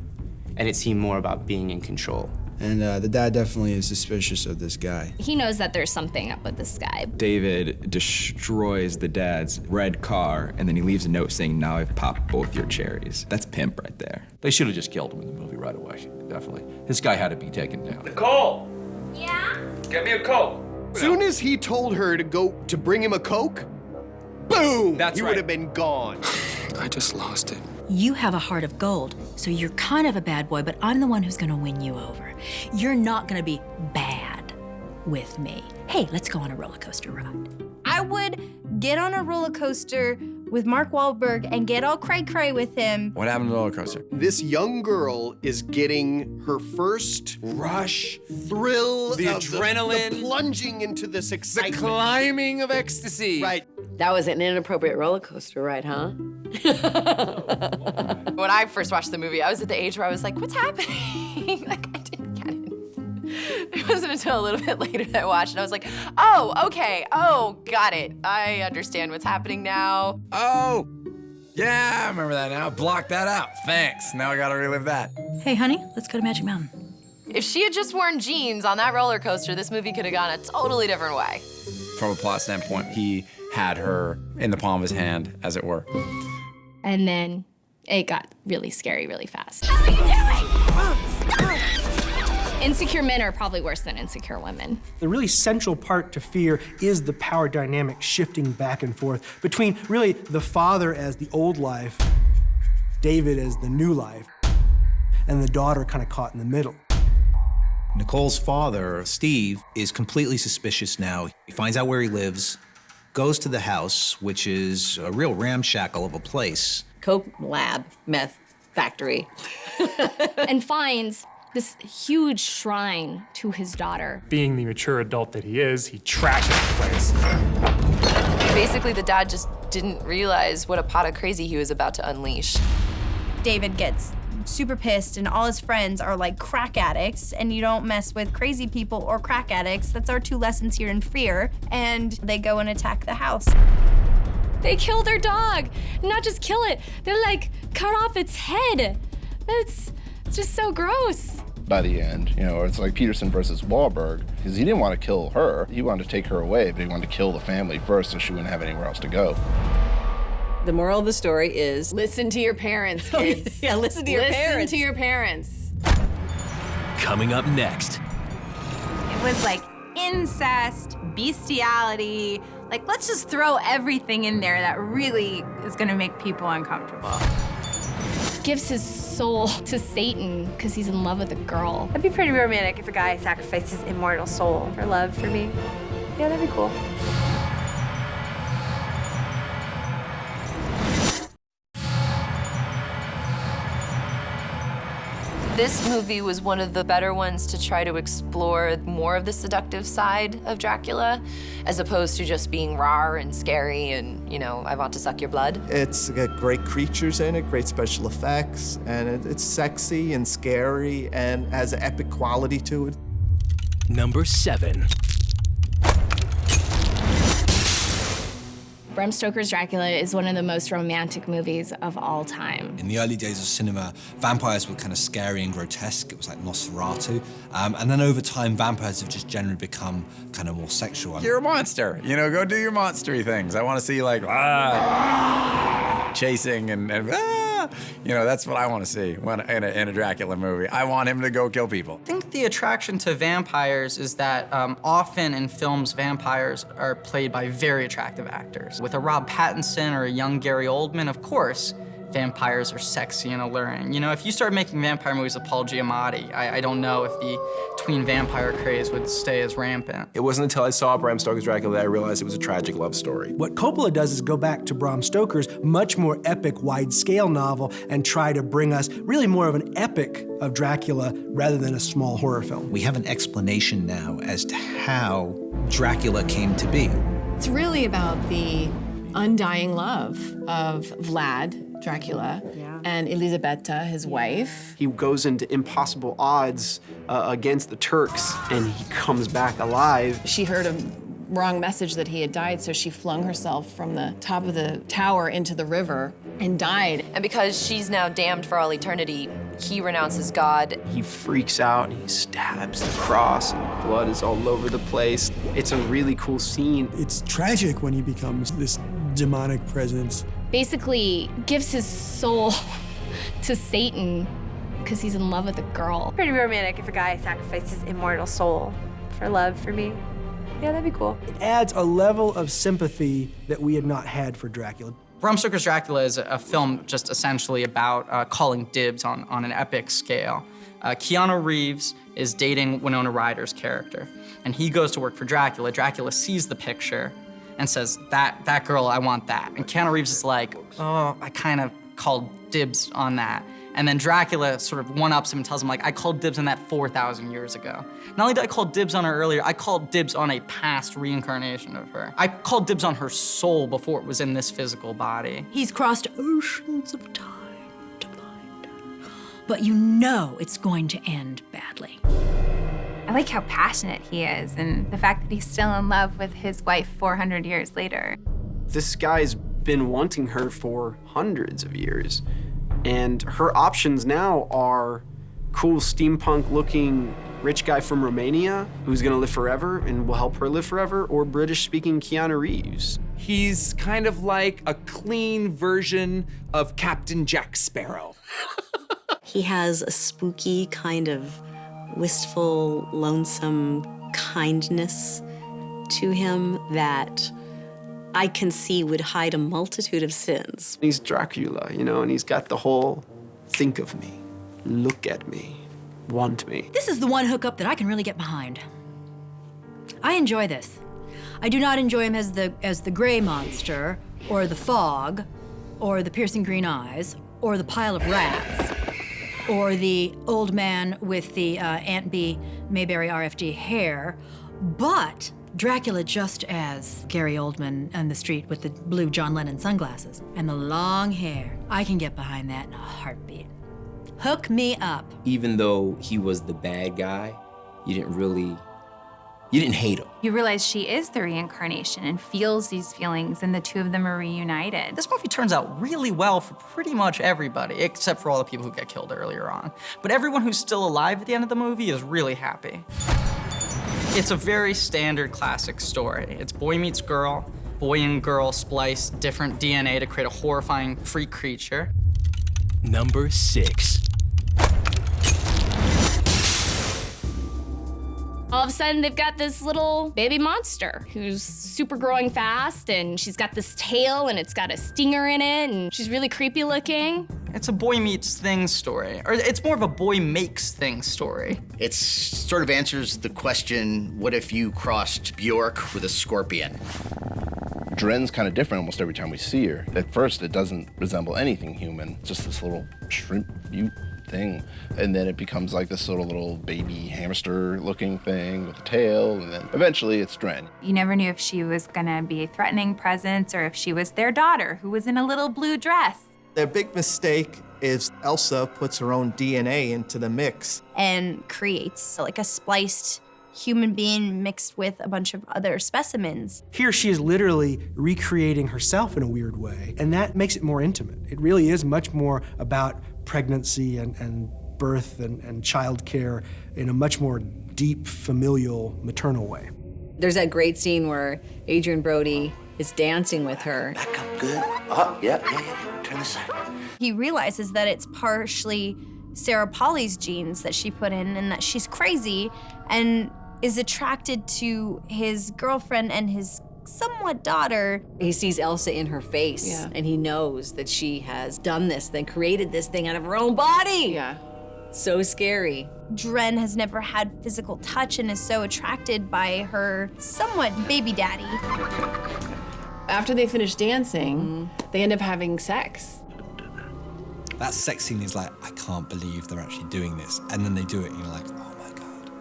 and it seemed more about being in control. And the dad definitely is suspicious of this guy. He knows that there's something up with this guy. David destroys the dad's red car, and then he leaves a note saying, "Now I've popped both your cherries." That's pimp right there. They should have just killed him in the movie right away, definitely. This guy had to be taken down. Nicole! Yeah? Get me a Coke. Soon as he told her to bring him a Coke, boom! He would have been gone. I just lost it. You have a heart of gold, so you're kind of a bad boy, but I'm the one who's gonna win you over. You're not gonna be bad with me. Hey, let's go on a roller coaster ride. I would get on a roller coaster with Mark Wahlberg and get all cray-cray with him. What happened to the roller coaster? This young girl is getting her first rush, thrill, The of adrenaline. the plunging into this excitement. The climbing of ecstasy. Right. That was an inappropriate roller coaster ride, huh? When I first watched the movie, I was at the age where I was like, what's happening? Like, I didn't get it. It wasn't until a little bit later that I watched and I was like, oh, okay, oh, got it. I understand what's happening now. Oh, yeah, I remember that now. Block that out. Thanks. Now I gotta relive that. Hey, honey, let's go to Magic Mountain. If she had just worn jeans on that roller coaster, this movie could have gone a totally different way. From a plot standpoint, he had her in the palm of his hand, as it were. And then it got really scary really fast. Insecure men are probably worse than insecure women. The really central part to fear is the power dynamic shifting back and forth between really the father as the old life, David as the new life, and the daughter kind of caught in the middle. Nicole's father, Steve, is completely suspicious now. He finds out where he lives, goes to the house, which is a real ramshackle of a place. Coke lab, meth factory. And finds this huge shrine to his daughter. Being the mature adult that he is, he trashes the place. Basically, the dad just didn't realize what a pot of crazy he was about to unleash. David gets super pissed and all his friends are like crack addicts and you don't mess with crazy people or crack addicts. That's our two lessons here in Fear. And they go and attack the house. They kill their dog. Not just kill it, they like cut off its head. It's just so gross. By the end, it's like Peterson versus Wahlberg, because he didn't want to kill her. He wanted to take her away, but he wanted to kill the family first so she wouldn't have anywhere else to go. The moral of the story is... Listen to your parents, kids. Yeah, listen to your parents. Listen to your parents. Coming up next. It was like incest, bestiality. Like, let's just throw everything in there that really is gonna make people uncomfortable. Gives his soul to Satan because he's in love with a girl. That'd be pretty romantic if a guy sacrificed his immortal soul for love for me. Yeah, that'd be cool. This movie was one of the better ones to try to explore more of the seductive side of Dracula, as opposed to just being raw and scary and, you know, I want to suck your blood. It's got great creatures in it, great special effects, and it's sexy and scary and has an epic quality to it. Number 7. Bram Stoker's Dracula is one of the most romantic movies of all time. In the early days of cinema, vampires were kind of scary and grotesque. It was like Nosferatu. And then over time, vampires have just generally become kind of more sexual. You're a monster. You know, go do your monstery things. I want to see like chasing and you know, that's what I want to see in a Dracula movie. I want him to go kill people. I think the attraction to vampires is that often in films, vampires are played by very attractive actors. With a Rob Pattinson or a young Gary Oldman, of course, vampires are sexy and alluring. You know, if you start making vampire movies with Paul Giamatti, I don't know if the tween vampire craze would stay as rampant. It wasn't until I saw Bram Stoker's Dracula that I realized it was a tragic love story. What Coppola does is go back to Bram Stoker's much more epic, wide-scale novel and try to bring us really more of an epic of Dracula rather than a small horror film. We have an explanation now as to how Dracula came to be. It's really about the undying love of Vlad, Dracula, and Elisabetta, his wife. He goes into impossible odds against the Turks, and he comes back alive. She heard a wrong message that he had died, so she flung herself from the top of the tower into the river and died. And because she's now damned for all eternity, he renounces God. He freaks out, and he stabs the cross, and blood is all over the place. It's a really cool scene. It's tragic when he becomes this demonic presence. Basically gives his soul to Satan because he's in love with a girl. Pretty romantic if a guy sacrifices his immortal soul for love for me. Yeah, that'd be cool. It adds a level of sympathy that we had not had for Dracula. Bram Stoker's Dracula is a film just essentially about calling dibs on an epic scale. Keanu Reeves is dating Winona Ryder's character, and he goes to work for Dracula. Dracula sees the picture and says, that girl, I want that. And Keanu Reeves is like, oh, I kind of called dibs on that. And then Dracula sort of one-ups him and tells him, like, I called dibs on that 4,000 years ago. Not only did I call dibs on her earlier, I called dibs on a past reincarnation of her. I called dibs on her soul before it was in this physical body. He's crossed oceans of time to find her. But you know it's going to end badly. I like how passionate he is and the fact that he's still in love with his wife 400 years later. This guy's been wanting her for hundreds of years, and her options now are cool steampunk-looking rich guy from Romania who's gonna live forever and will help her live forever, or British-speaking Keanu Reeves. He's kind of like a clean version of Captain Jack Sparrow. He has a spooky kind of wistful, lonesome kindness to him that I can see would hide a multitude of sins. He's Dracula, you know, and he's got the whole think of me, look at me, want me. This is the one hookup that I can really get behind. I enjoy this. I do not enjoy him as the gray monster, or the fog, or the piercing green eyes, or the pile of rats, or the old man with the Aunt B. Mayberry RFD hair, but Dracula just as Gary Oldman on the street with the blue John Lennon sunglasses and the long hair. I can get behind that in a heartbeat. Hook me up. Even though he was the bad guy, you didn't hate him. You realize she is the reincarnation and feels these feelings, and the two of them are reunited. This movie turns out really well for pretty much everybody, except for all the people who get killed earlier on. But everyone who's still alive at the end of the movie is really happy. It's a very standard classic story. It's boy meets girl, boy and girl splice different DNA to create a horrifying freak creature. Number 6. All of a sudden, they've got this little baby monster who's super growing fast, and she's got this tail, and it's got a stinger in it, and she's really creepy looking. It's a boy meets things story, or it's more of a boy makes things story. It sort of answers the question, what if you crossed Bjork with a scorpion? Dren's kind of different almost every time we see her. At first, it doesn't resemble anything human. It's just this little shrimp thing. And then it becomes like this sort of little baby hamster looking thing with a tail, and then eventually it's Dren. You never knew if she was gonna be a threatening presence or if she was their daughter who was in a little blue dress. Their big mistake is Elsa puts her own DNA into the mix. And creates like a spliced human being mixed with a bunch of other specimens. Here she is literally recreating herself in a weird way, and that makes it more intimate. It really is much more about pregnancy and birth and child care in a much more deep, familial, maternal way. There's that great scene where Adrian Brody is dancing with her. Back up good. Oh, yeah. Turn this side. He realizes that it's partially Sarah Polly's genes that she put in and that she's crazy and is attracted to his girlfriend and his somewhat daughter. He sees Elsa in her face, and he knows that she has done this thing, created this thing out of her own body. Yeah. So scary. Dren has never had physical touch and is so attracted by her somewhat baby daddy. After they finish dancing, they end up having sex. That sex scene is like, I can't believe they're actually doing this. And then they do it, and you're like, oh.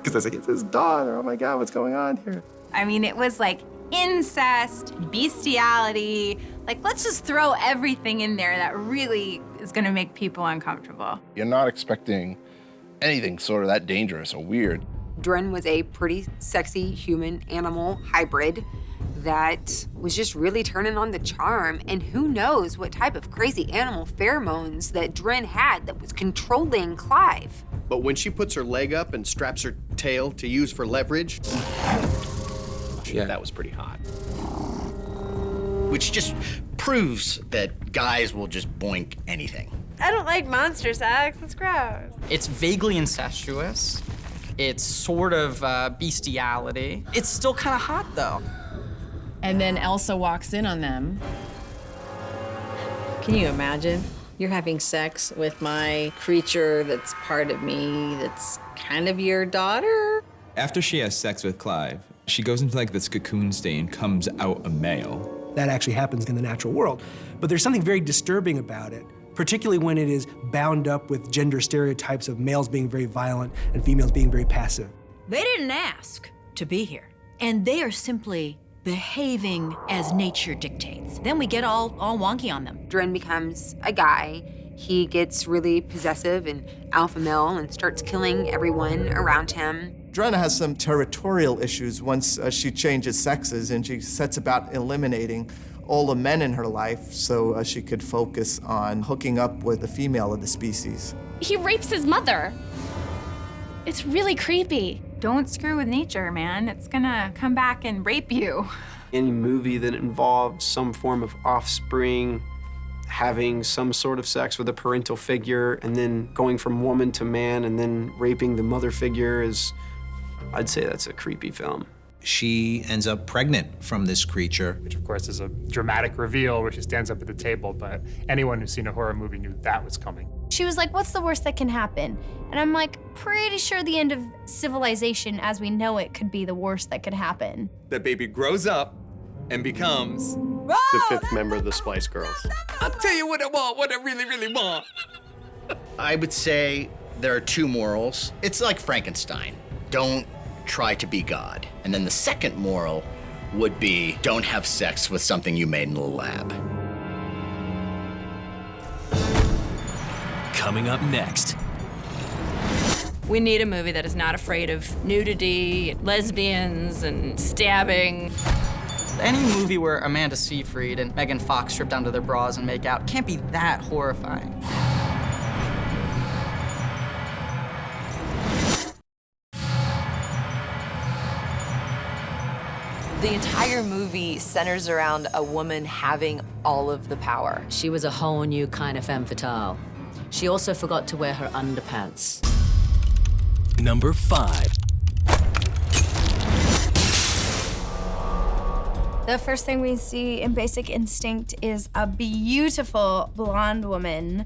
Because I was like, it's his daughter. Oh my God, what's going on here? I mean, it was like incest, bestiality. Like, let's just throw everything in there that really is gonna make people uncomfortable. You're not expecting anything sort of that dangerous or weird. Dren was a pretty sexy human-animal hybrid that was just really turning on the charm. And who knows what type of crazy animal pheromones that Dren had that was controlling Clive. But when she puts her leg up and straps her tail to use for leverage, that was pretty hot. Which just proves that guys will just boink anything. I don't like monster sex. It's gross. It's vaguely incestuous. It's sort of bestiality. It's still kind of hot, though. And then Elsa walks in on them. Can you imagine? You're having sex with my creature that's part of me, that's kind of your daughter? After she has sex with Clive, she goes into like this cocoon state and comes out a male. That actually happens in the natural world. But there's something very disturbing about it, particularly when it is bound up with gender stereotypes of males being very violent and females being very passive. They didn't ask to be here, and they are simply behaving as nature dictates. Then we get all wonky on them. Dren becomes a guy. He gets really possessive and alpha male and starts killing everyone around him. Dren has some territorial issues once she changes sexes, and she sets about eliminating all the men in her life so she could focus on hooking up with the female of the species. He rapes his mother. It's really creepy. Don't screw with nature, man. It's gonna come back and rape you. Any movie that involves some form of offspring, having some sort of sex with a parental figure, and then going from woman to man, and then raping the mother figure is, I'd say that's a creepy film. She ends up pregnant from this creature. Which, of course, is a dramatic reveal where she stands up at the table, but anyone who's seen a horror movie knew that was coming. She was like, what's the worst that can happen? And I'm like, pretty sure the end of civilization as we know it could be the worst that could happen. That baby grows up and becomes the fifth member of the Splice Girls. I'll tell you what I want, what I really, really want. I would say there are two morals. It's like Frankenstein. Don't try to be God. And then the second moral would be don't have sex with something you made in the lab. Coming up next. We need a movie that is not afraid of nudity, lesbians, and stabbing. Any movie where Amanda Seyfried and Megan Fox strip down to their bras and make out can't be that horrifying. The entire movie centers around a woman having all of the power. She was a whole new kind of femme fatale. She also forgot to wear her underpants. Number 5. The first thing we see in Basic Instinct is a beautiful blonde woman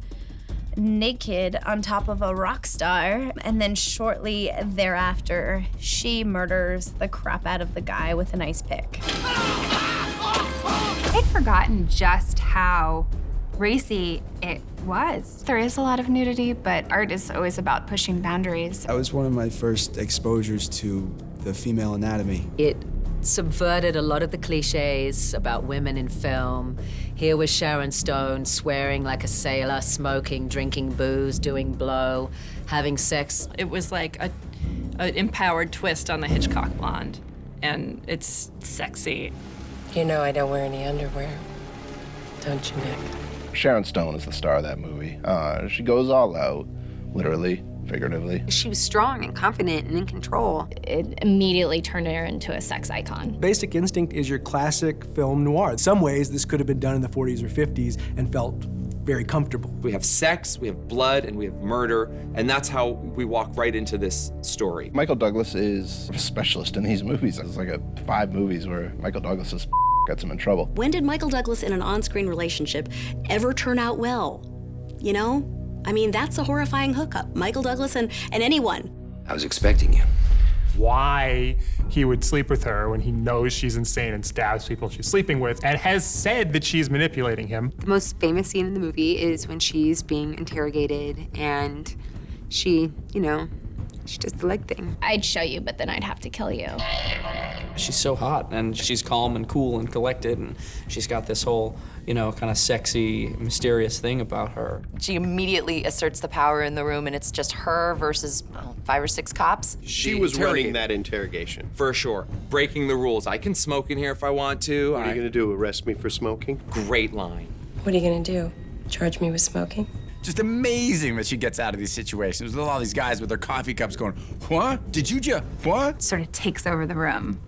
naked on top of a rock star, and then shortly thereafter, she murders the crap out of the guy with an ice pick. I'd forgotten just how racy it was. There is a lot of nudity, but art is always about pushing boundaries. That was one of my first exposures to the female anatomy. It subverted a lot of the cliches about women in film. Here was Sharon Stone swearing like a sailor, smoking, drinking booze, doing blow, having sex. It was like an empowered twist on the Hitchcock blonde, and it's sexy. You know I don't wear any underwear, don't you, Nick? Sharon Stone is the star of that movie. She goes all out, literally, figuratively. She was strong and confident and in control. It immediately turned her into a sex icon. Basic Instinct is your classic film noir. In some ways, this could have been done in the 40s or 50s and felt very comfortable. We have sex, we have blood, and we have murder, and that's how we walk right into this story. Michael Douglas is a specialist in these movies. There's like 5 movies where Michael Douglas has gets him in trouble. When did Michael Douglas in an on-screen relationship ever turn out well? You know? I mean, that's a horrifying hookup. Michael Douglas and anyone. I was expecting you. Why he would sleep with her when he knows she's insane and stabs people she's sleeping with, and has said that she's manipulating him. The most famous scene in the movie is when she's being interrogated and she, you know, she does the leg thing. I'd show you, but then I'd have to kill you. She's so hot, and she's calm and cool and collected, and she's got this whole, you know, kind of sexy, mysterious thing about her. She immediately asserts the power in the room, and it's just her versus 5 or 6 cops. She was running that interrogation. For sure. Breaking the rules. I can smoke in here if I want to. What are you gonna do, arrest me for smoking? Great line. What are you gonna do? Charge me with smoking? Just amazing that she gets out of these situations with all these guys with their coffee cups going, what? Did you just, what? Sort of takes over the room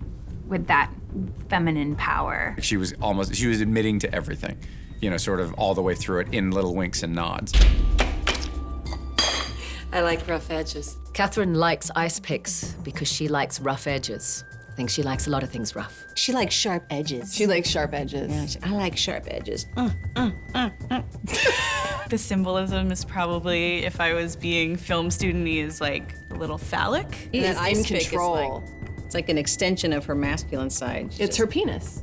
with that feminine power. She was admitting to everything, you know, sort of all the way through it in little winks and nods. I like rough edges. Catherine likes ice picks because she likes rough edges. I think she likes a lot of things rough. She likes sharp edges. She likes sharp edges. Yeah, I like sharp edges. The symbolism is probably, if I was being film student-y, is like a little phallic. And that ice pick control. It's like an extension of her masculine side. It's her penis.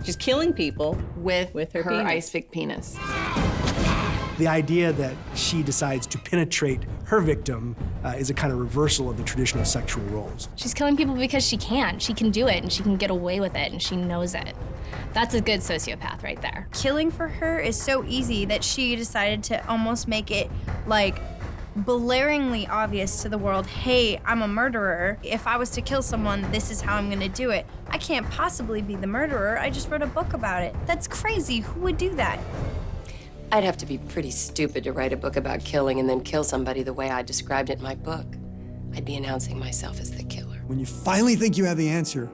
She's killing people with her penis. ice pick penis. The idea that she decides to penetrate her victim is a kind of reversal of the traditional sexual roles. She's killing people because she can. She can do it, and she can get away with it, and she knows it. That's a good sociopath right there. Killing for her is so easy that she decided to almost make it like blaringly obvious to the world, hey, I'm a murderer. If I was to kill someone, this is how I'm gonna do it. I can't possibly be the murderer. I just wrote a book about it. That's crazy. Who would do that? I'd have to be pretty stupid to write a book about killing and then kill somebody the way I described it in my book. I'd be announcing myself as the killer. When you finally think you have the answer,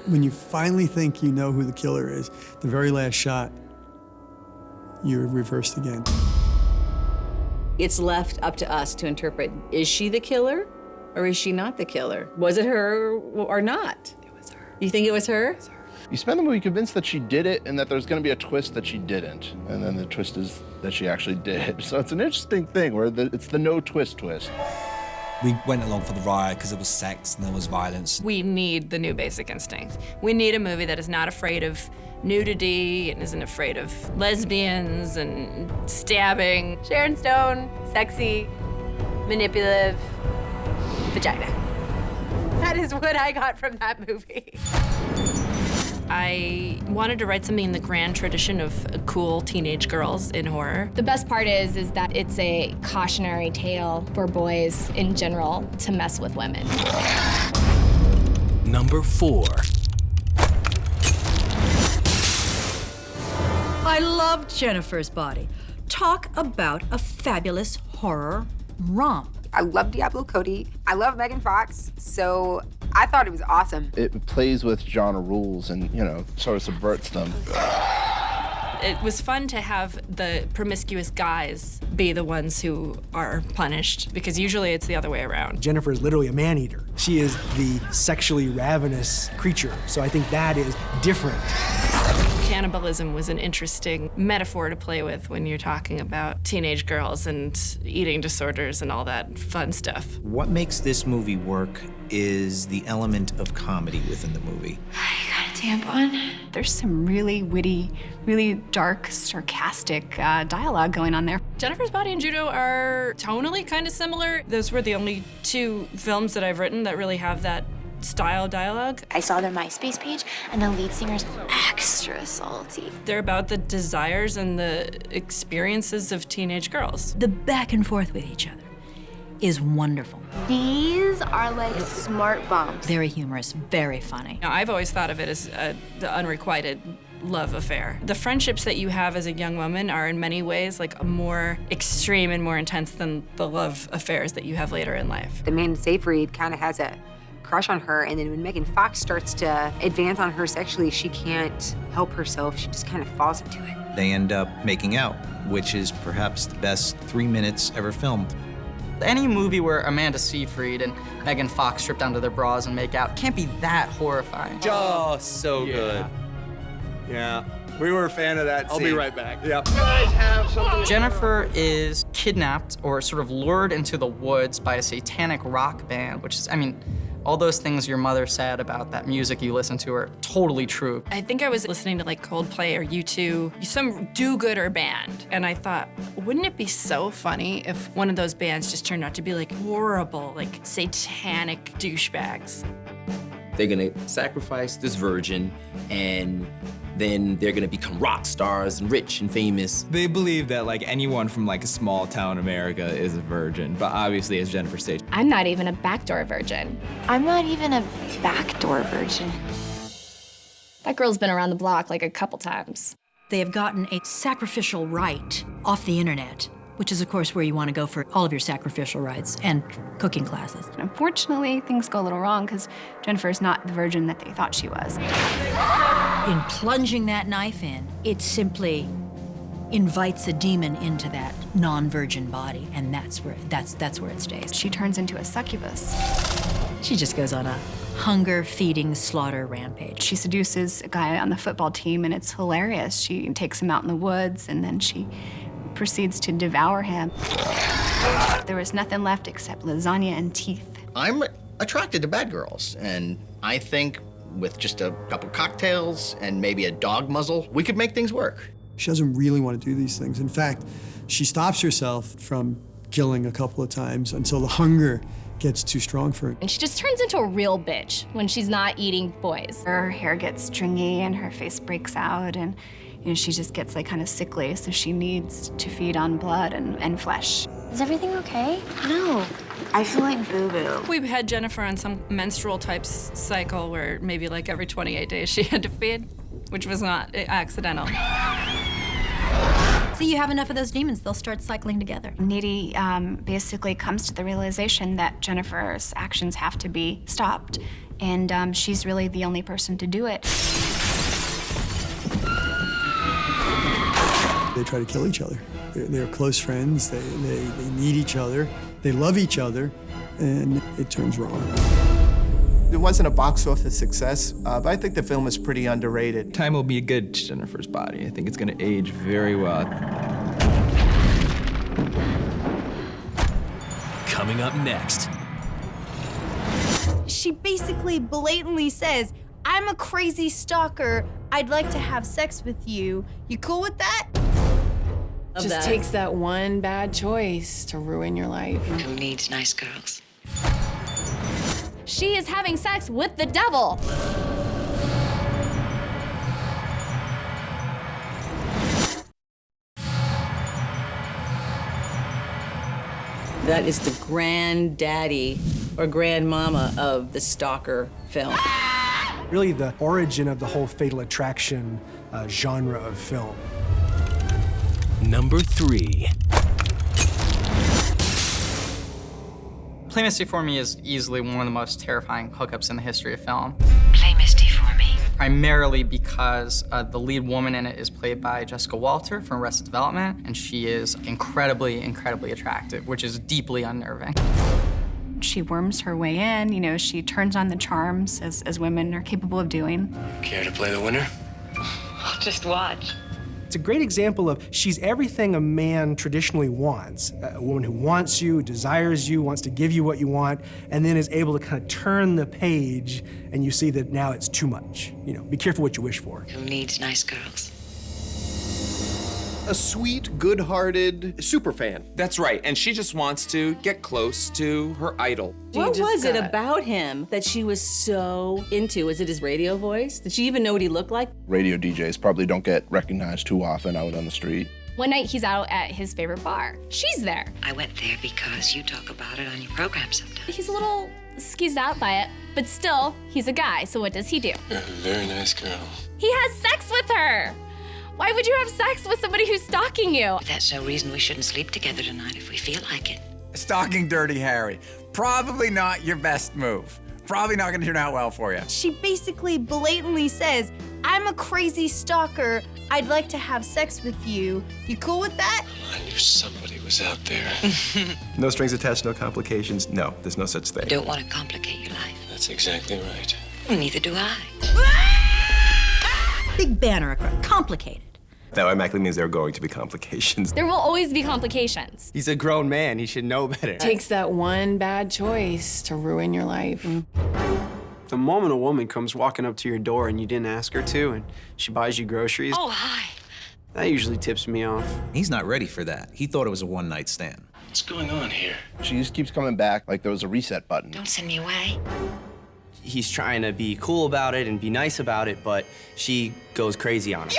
when you finally think you know who the killer is, the very last shot, you're reversed again. It's left up to us to interpret, is she the killer or is she not the killer? Was it her or not? It was her. You think it was her? It was her. You spend the movie convinced that she did it and that there's going to be a twist that she didn't. And then the twist is that she actually did. So it's an interesting thing where it's the no twist twist. We went along for the ride because there was sex and there was violence. We need the new Basic Instinct. We need a movie that is not afraid of nudity and isn't afraid of lesbians and stabbing. Sharon Stone, sexy, manipulative, vagina. That is what I got from that movie. I wanted to write something in the grand tradition of cool teenage girls in horror. The best part is that it's a cautionary tale for boys in general to mess with women. Number 4. I loved Jennifer's Body. Talk about a fabulous horror romp. I love Diablo Cody. I love Megan Fox. So I thought it was awesome. It plays with genre rules and, you know, sort of subverts them. It was fun to have the promiscuous guys be the ones who are punished, because usually it's the other way around. Jennifer is literally a man-eater. She is the sexually ravenous creature, so I think that is different. cannibalism was an interesting metaphor to play with when you're talking about teenage girls and eating disorders and all that fun stuff. What makes this movie work is the element of comedy within the movie. Tampon. There's some really witty, really dark, sarcastic dialogue going on there. Jennifer's Body and Judo are tonally kind of similar. Those were the only two films that I've written that really have that style dialogue. I saw their MySpace page, and the lead singer's extra salty. They're about the desires and the experiences of teenage girls. The back and forth with each other is wonderful. These are like smart bumps. Very humorous, very funny. Now, I've always thought of it as the unrequited love affair. The friendships that you have as a young woman are in many ways like more extreme and more intense than the love affairs that you have later in life. The man Seyfried kind of has a crush on her, and then when Megan Fox starts to advance on her sexually, she can't help herself. She just kind of falls into it. They end up making out, which is perhaps the best 3 minutes ever filmed. Any movie where Amanda Seyfried and Megan Fox strip down to their bras and make out can't be that horrifying. Oh, so good. Yeah, we were a fan of that I'll scene. be right back. Yep. Jennifer is kidnapped or sort of lured into the woods by a satanic rock band, which is, I mean, all those things your mother said about that music you listen to are totally true. I think I was listening to like Coldplay or U2, some do-gooder band, and I thought, wouldn't it be so funny if one of those bands just turned out to be like horrible, like satanic douchebags? They're gonna sacrifice this virgin, and then they're gonna become rock stars and rich and famous. They believe that like anyone from like a small town America is a virgin, but obviously as Jennifer states, I'm not even a backdoor virgin. I'm not even a backdoor virgin. That girl's been around the block like a couple times. They have gotten a sacrificial rite off the internet, which is, of course, where you want to go for all of your sacrificial rites and cooking classes. Unfortunately, things go a little wrong because Jennifer's not the virgin that they thought she was. In plunging that knife in, it simply invites a demon into that non-virgin body, and that's where it stays. She turns into a succubus. She just goes on a hunger, feeding, slaughter rampage. She seduces a guy on the football team, and it's hilarious. She takes him out in the woods, and then she proceeds to devour him. There was nothing left except lasagna and teeth. I'm attracted to bad girls, and I think with just a couple cocktails and maybe a dog muzzle, we could make things work. She doesn't really want to do these things. In fact, she stops herself from killing a couple of times until the hunger gets too strong for her. And she just turns into a real bitch when she's not eating boys. Her hair gets stringy and her face breaks out, and she just gets like kind of sickly, so she needs to feed on blood and flesh. Is everything okay? No, I feel like boo-boo. We've had Jennifer on some menstrual type cycle where maybe like every 28 days she had to feed, which was not accidental. So you have enough of those demons, they'll start cycling together. Needy basically comes to the realization that Jennifer's actions have to be stopped, and she's really the only person to do it. They try to kill each other. They're close friends, they need each other, they love each other, and it turns wrong. It wasn't a box office success, but I think the film is pretty underrated. time will be good to Jennifer's Body. I think it's gonna age very well. Coming up next. She basically blatantly says, I'm a crazy stalker. I'd like to have sex with you. You cool with that? Just takes that one bad choice to ruin your life. Who needs nice girls? She is having sex with the devil. That is the granddaddy or grandmama of the stalker film. Really the origin of the whole fatal attraction genre of film. Number 3. Play Misty for me is easily one of the most terrifying hookups in the history of film. Play Misty for me. Primarily because the lead woman in it is played by Jessica Walter from Arrested Development, and she is incredibly, incredibly attractive, which is deeply unnerving. She worms her way in, she turns on the charms as women are capable of doing. Care to play the winner? I'll Just watch. It's a great example of she's everything a man traditionally wants. A woman who wants you, desires you, wants to give you what you want, and then is able to kind of turn the page and you see that now it's too much. You know, be careful what you wish for. Who needs nice girls? A sweet, good-hearted superfan. That's right, and she just wants to get close to her idol. What was it about him that she was so into? Was it his radio voice? Did she even know what he looked like? Radio DJs probably don't get recognized too often out on the street. One night he's out at his favorite bar. She's there. I went there because you talk about it on your program sometimes. He's a little skeezed out by it, but still, he's a guy, so what does he do? You're a very nice girl. He has sex with her! Why would you have sex with somebody who's stalking you? That's no reason we shouldn't sleep together tonight if we feel like it. Stalking Dirty Harry. Probably not your best move. Probably not gonna turn out well for you. She basically blatantly says, I'm a crazy stalker. I'd like to have sex with you. You cool with that? I knew somebody was out there. No strings attached, no complications. No, there's no such thing. I don't want to complicate your life. That's exactly right. Well, neither do I. Big banner across. Complicated. That automatically means there are going to be complications. There will always be complications. He's a grown man. He should know better. It takes that one bad choice to ruin your life. The moment a woman comes walking up to your door and you didn't ask her to, and she buys you groceries, Oh, hi. that usually tips me off. He's not ready for that. He thought it was a one-night stand. What's going on here? She just keeps coming back like there was a reset button. Don't send me away. He's trying to be cool about it and be nice about it, but she goes crazy on him.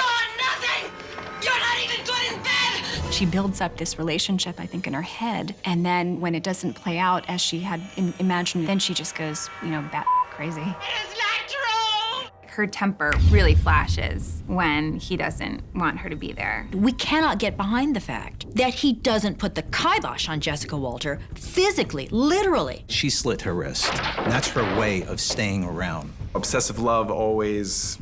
She builds up this relationship, I think, in her head. And then when it doesn't play out as she had imagined, then she just goes, you know, bat crazy. It is not true! Her temper really flashes when he doesn't want her to be there. We cannot get behind the fact that he doesn't put the kibosh on Jessica Walter physically, literally. She slit her wrist. That's her way of staying around. Obsessive love always,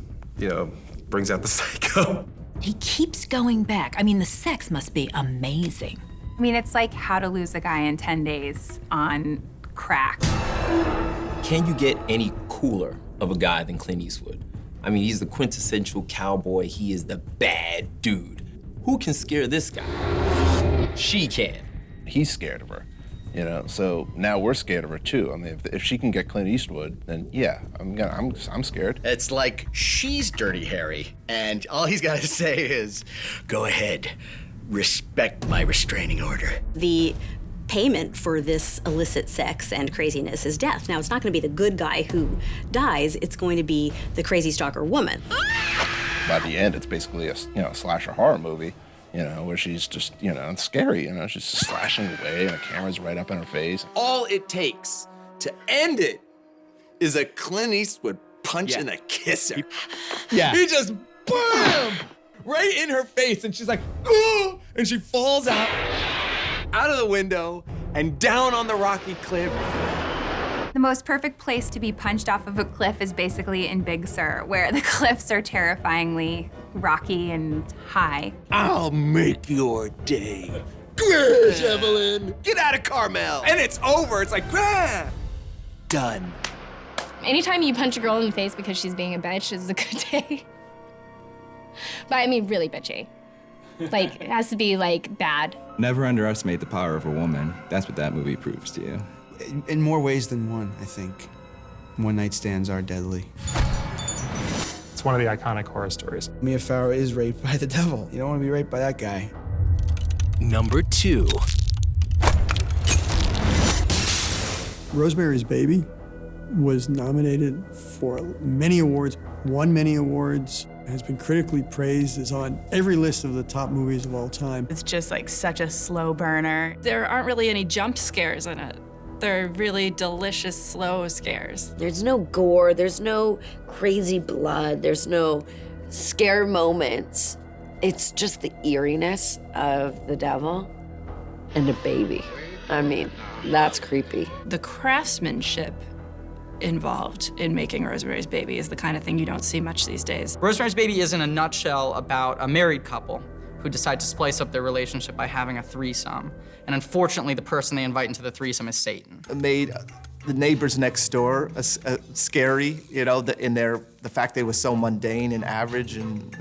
brings out the psycho. He keeps going back. I mean, the sex must be amazing. I mean, it's like How to Lose a Guy in 10 Days on crack. Can you get any cooler of a guy than Clint Eastwood? I mean, he's the quintessential cowboy. He is the bad dude. Who can scare this guy? She can. He's scared of her, so now we're scared of her too. I mean, if she can get Clint Eastwood, then yeah, I'm scared. It's like she's Dirty Harry, and all he's got to say is, go ahead, respect my restraining order. The payment for this illicit sex and craziness is death. Now, it's not going to be the good guy who dies. It's going to be the crazy stalker woman. By the end, it's basically a slasher horror movie. Where she's just, it's scary, she's just slashing away and the camera's right up in her face. All it takes to end it is a Clint Eastwood punch and a kisser. Yeah. He just, boom, right in her face, and she's like, ooh, and she falls out of the window and down on the rocky cliff. The most perfect place to be punched off of a cliff is basically in Big Sur, where the cliffs are terrifyingly rocky and high. I'll make your day. Crash, Evelyn. Get out of Carmel. And it's over. It's like, done. Anytime you punch a girl in the face because she's being a bitch is a good day. But I mean, really bitchy. Like, it has to be, bad. Never underestimate the power of a woman. That's what that movie proves to you. In more ways than one, I think. One-night stands are deadly. It's one of the iconic horror stories. Mia Farrow is raped by the devil. You don't want to be raped by that guy. Number 2. Rosemary's Baby was nominated for many awards, won many awards, has been critically praised, is on every list of the top movies of all time. It's just such a slow burner. There aren't really any jump scares in it. They're really delicious, slow scares. There's no gore, there's no crazy blood, there's no scare moments. It's just the eeriness of the devil and a baby. I mean, that's creepy. The craftsmanship involved in making Rosemary's Baby is the kind of thing you don't see much these days. Rosemary's Baby is in a nutshell about a married couple who decide to splice up their relationship by having a threesome. And unfortunately, the person they invite into the threesome is Satan. It made the neighbors next door scary, in the fact they were so mundane and average, and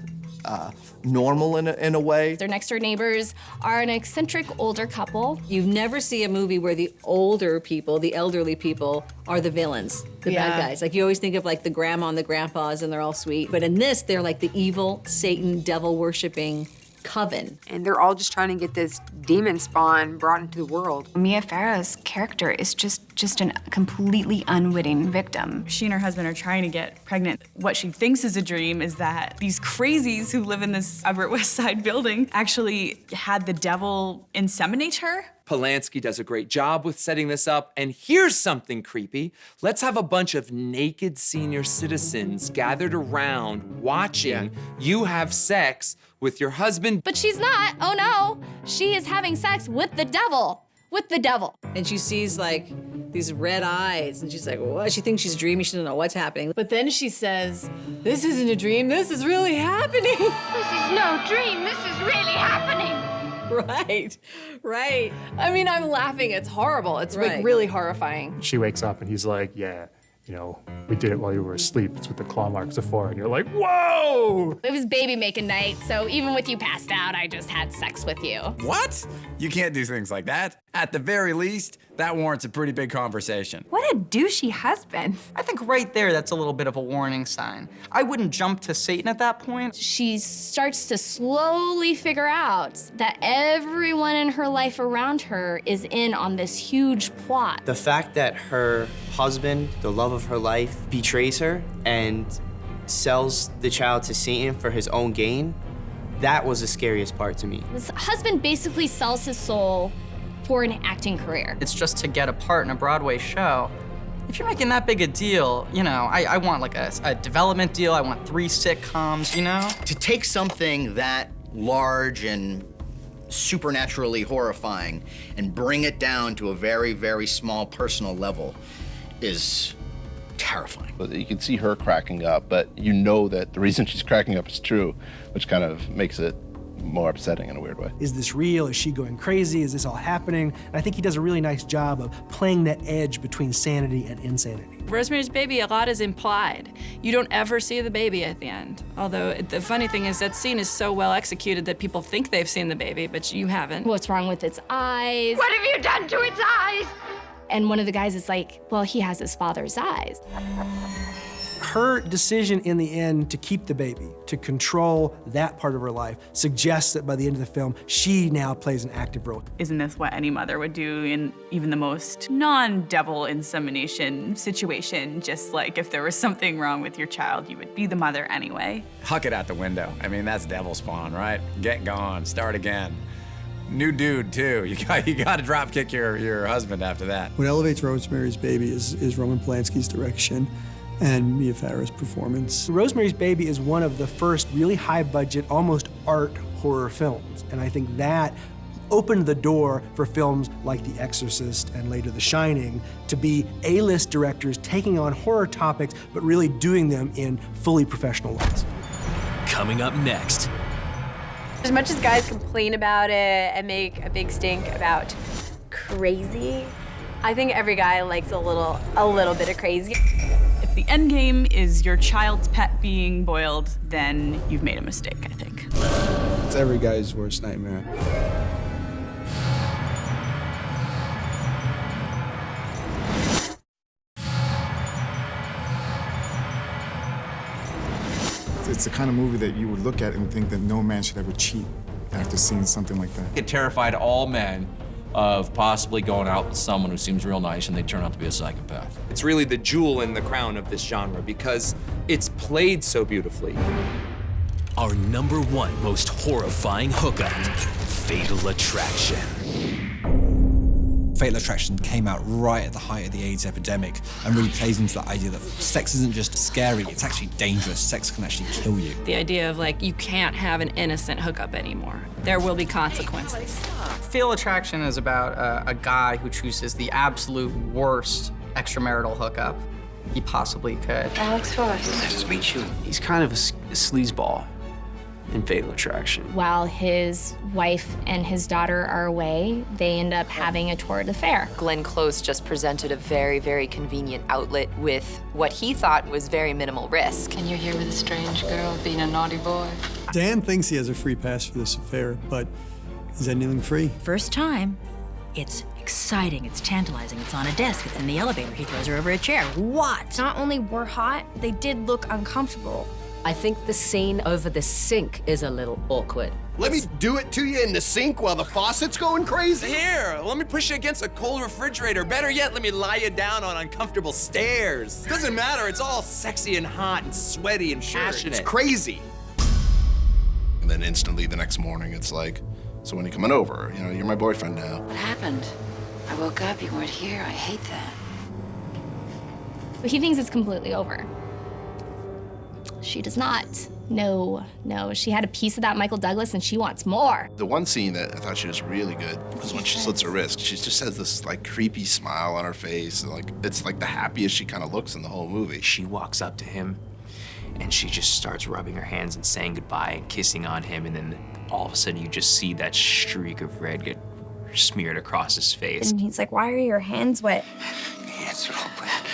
normal in a way. Their next door neighbors are an eccentric older couple. You never see a movie where the older people, the elderly people, are the villains, the bad guys. Like you always think of like the grandma and the grandpas and they're all sweet. But in this, they're like the evil, Satan, devil-worshipping coven. And they're all just trying to get this demon spawn brought into the world. Mia Farrow's character is just a completely unwitting victim. She and her husband are trying to get pregnant. What she thinks is a dream is that these crazies who live in this Upper West Side building actually had the devil inseminate her. Polanski does a great job with setting this up, and here's something creepy. Let's have a bunch of naked senior citizens gathered around watching you have sex with your husband. But she's not, oh no. She is having sex with the devil. With the devil. And she sees like these red eyes and she's like, what? She thinks she's dreaming, she doesn't know what's happening. But then she says, this isn't a dream, this is really happening. This is no dream, this is really happening. Right. I mean, I'm laughing. It's horrible. It's like really horrifying. She wakes up and he's like, yeah, you know, we did it while you were asleep. It's what the claw marks are for. And you're like, whoa! It was baby making night, so even with you passed out, I just had sex with you. What? You can't do things like that. At the very least, that warrants a pretty big conversation. What a douchey husband. I think right there, that's a little bit of a warning sign. I wouldn't jump to Satan at that point. She starts to slowly figure out that everyone in her life around her is in on this huge plot. The fact that her husband, the love of her life, betrays her and sells the child to Satan for his own gain, that was the scariest part to me. This husband basically sells his soul for an acting career. It's just to get a part in a Broadway show. If you're making that big a deal, you know, I want like a development deal, I want 3 sitcoms, you know? To take something that large and supernaturally horrifying and bring it down to a very, very small personal level is terrifying. You can see her cracking up, but you know that the reason she's cracking up is true, which kind of makes it more upsetting in a weird way. Is this real? Is she going crazy? Is this all happening? And I think he does a really nice job of playing that edge between sanity and insanity. Rosemary's Baby, a lot is implied. You don't ever see the baby at the end. Although the funny thing is that scene is so well executed that people think they've seen the baby, but you haven't. What's wrong with its eyes? What have you done to its eyes? And one of the guys is like, well, he has his father's eyes. Her decision in the end to keep the baby, to control that part of her life, suggests that by the end of the film, she now plays an active role. Isn't this what any mother would do in even the most non-devil insemination situation? Just like if there was something wrong with your child, you would be the mother anyway. Huck it out the window. I mean, that's devil spawn, right? Get gone, start again. New dude, too. You got to drop kick your husband after that. What elevates Rosemary's Baby is Roman Polanski's direction and Mia Farrow's performance. Rosemary's Baby is one of the first really high-budget, almost art horror films, and I think that opened the door for films like The Exorcist and later The Shining to be A-list directors taking on horror topics, but really doing them in fully professional ways. Coming up next. As much as guys complain about it and make a big stink about crazy, I think every guy likes a little bit of crazy. If the end game is your child's pet being boiled, then you've made a mistake, I think. It's every guy's worst nightmare. It's the kind of movie that you would look at and think that no man should ever cheat after seeing something like that. It terrified all men of possibly going out with someone who seems real nice and they turn out to be a psychopath. It's really the jewel in the crown of this genre because it's played so beautifully. Our #1 most horrifying hookup, Fatal Attraction. Fatal Attraction came out right at the height of the AIDS epidemic and really plays into that idea that sex isn't just scary, it's actually dangerous. Sex can actually kill you. The idea of like, you can't have an innocent hookup anymore. There will be consequences. Fatal Attraction is about a guy who chooses the absolute worst extramarital hookup he possibly could. Alex Forrest. Nice to meet you. He's kind of a sleazeball. in Fatal Attraction. While his wife and his daughter are away, they end up having a torrid affair. Glenn Close just presented a very, very convenient outlet with what he thought was very minimal risk. And you're here with a strange girl being a naughty boy. Dan thinks he has a free pass for this affair, but is anything free? First time, it's exciting, it's tantalizing, it's on a desk, it's in the elevator, he throws her over a chair. What? Not only were hot, they did look uncomfortable. I think the scene over the sink is a little awkward. Let me do it to you in the sink while the faucet's going crazy? Here, let me push you against a cold refrigerator. Better yet, let me lie you down on uncomfortable stairs. Doesn't matter, it's all sexy and hot and sweaty and passionate. It's crazy. And then instantly the next morning, it's like, so when are you coming over? You know, you're my boyfriend now. What happened? I woke up, you weren't here. I hate that. But he thinks it's completely over. She does not. No. She had a piece of that Michael Douglas and she wants more. The one scene that I thought she was really good was when she slits her wrist. She just has this like creepy smile on her face. And, like, it's like the happiest she kind of looks in the whole movie. She walks up to him and she just starts rubbing her hands and saying goodbye and kissing on him, and then all of a sudden you just see that streak of red get smeared across his face. And he's like, why are your hands wet? Hands are all wet.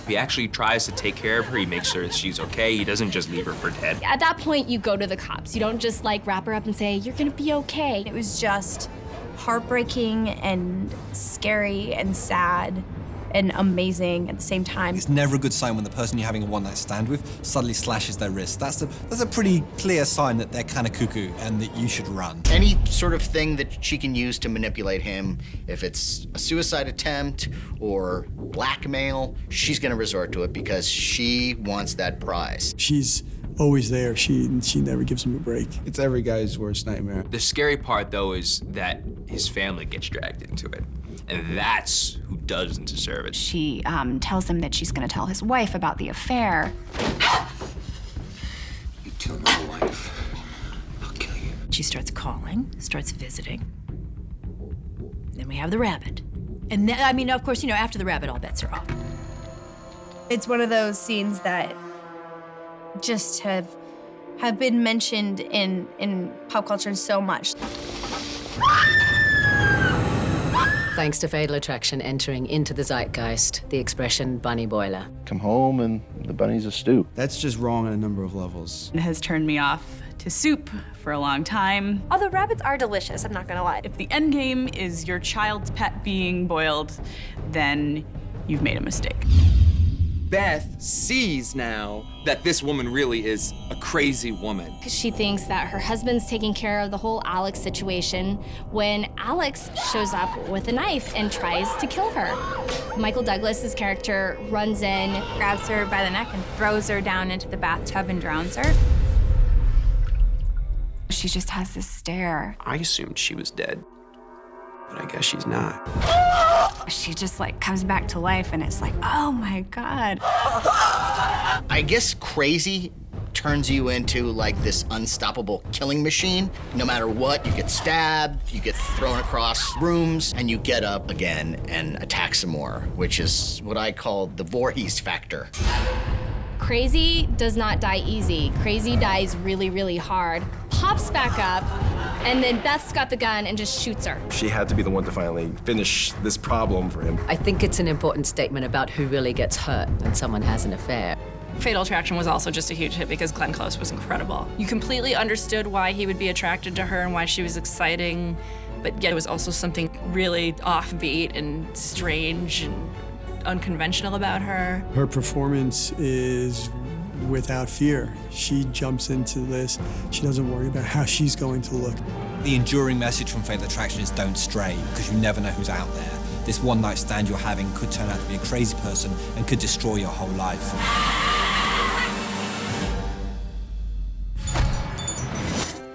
He actually tries to take care of her. He makes sure that she's okay. He doesn't just leave her for dead. At that point, you go to the cops. You don't just like wrap her up and say, you're gonna be okay. It was just heartbreaking and scary and sad and amazing at the same time. It's never a good sign when the person you're having a one-night stand with suddenly slashes their wrist. That's a pretty clear sign that they're kind of cuckoo and that you should run. Any sort of thing that she can use to manipulate him, if it's a suicide attempt or blackmail, she's gonna resort to it because she wants that prize. She's always there. She never gives him a break. It's every guy's worst nightmare. The scary part, though, is that his family gets dragged into it. And that's who doesn't deserve it. She tells him that she's gonna tell his wife about the affair. You tell my wife, I'll kill you. She starts calling, starts visiting. Then we have the rabbit. And then, I mean, of course, you know, after the rabbit, all bets are off. It's one of those scenes that just have been mentioned in pop culture so much. Thanks to Fatal Attraction entering into the zeitgeist, the expression bunny boiler. Come home and the bunny's a stew. That's just wrong on a number of levels. It has turned me off to soup for a long time. Although rabbits are delicious, I'm not gonna lie. If the end game is your child's pet being boiled, then you've made a mistake. Beth sees now that this woman really is a crazy woman. Because she thinks that her husband's taking care of the whole Alex situation when Alex shows up with a knife and tries to kill her. Michael Douglas's character runs in, grabs her by the neck and throws her down into the bathtub and drowns her. She just has this stare. I assumed she was dead, but I guess she's not. She just like comes back to life and it's like, oh my God. I guess crazy turns you into like this unstoppable killing machine. No matter what, you get stabbed, you get thrown across rooms, and you get up again and attack some more, which is what I call the Voorhees factor. Crazy does not die easy. Crazy dies really, really hard, pops back up, and then Beth's got the gun and just shoots her. She had to be the one to finally finish this problem for him. I think it's an important statement about who really gets hurt when someone has an affair. Fatal Attraction was also just a huge hit because Glenn Close was incredible. You completely understood why he would be attracted to her and why she was exciting, but yet it was also something really offbeat and strange and unconventional about her. Her performance is without fear. She jumps into this. She doesn't worry about how she's going to look. The enduring message from Fatal Attraction is don't stray, because you never know who's out there. This one night stand you're having could turn out to be a crazy person and could destroy your whole life.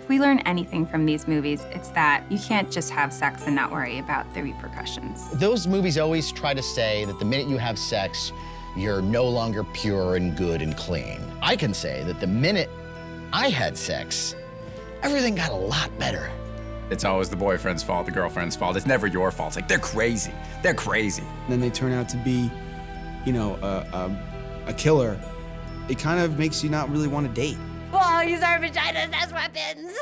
If we learn anything from these movies, it's that you can't just have sex and not worry about the repercussions. Those movies always try to say that the minute you have sex, you're no longer pure and good and clean. I can say that the minute I had sex, everything got a lot better. It's always the boyfriend's fault, the girlfriend's fault. It's never your fault. It's like, they're crazy. They're crazy. And then they turn out to be, you know, a killer. It kind of makes you not really want to date. We'll all use our vaginas as weapons.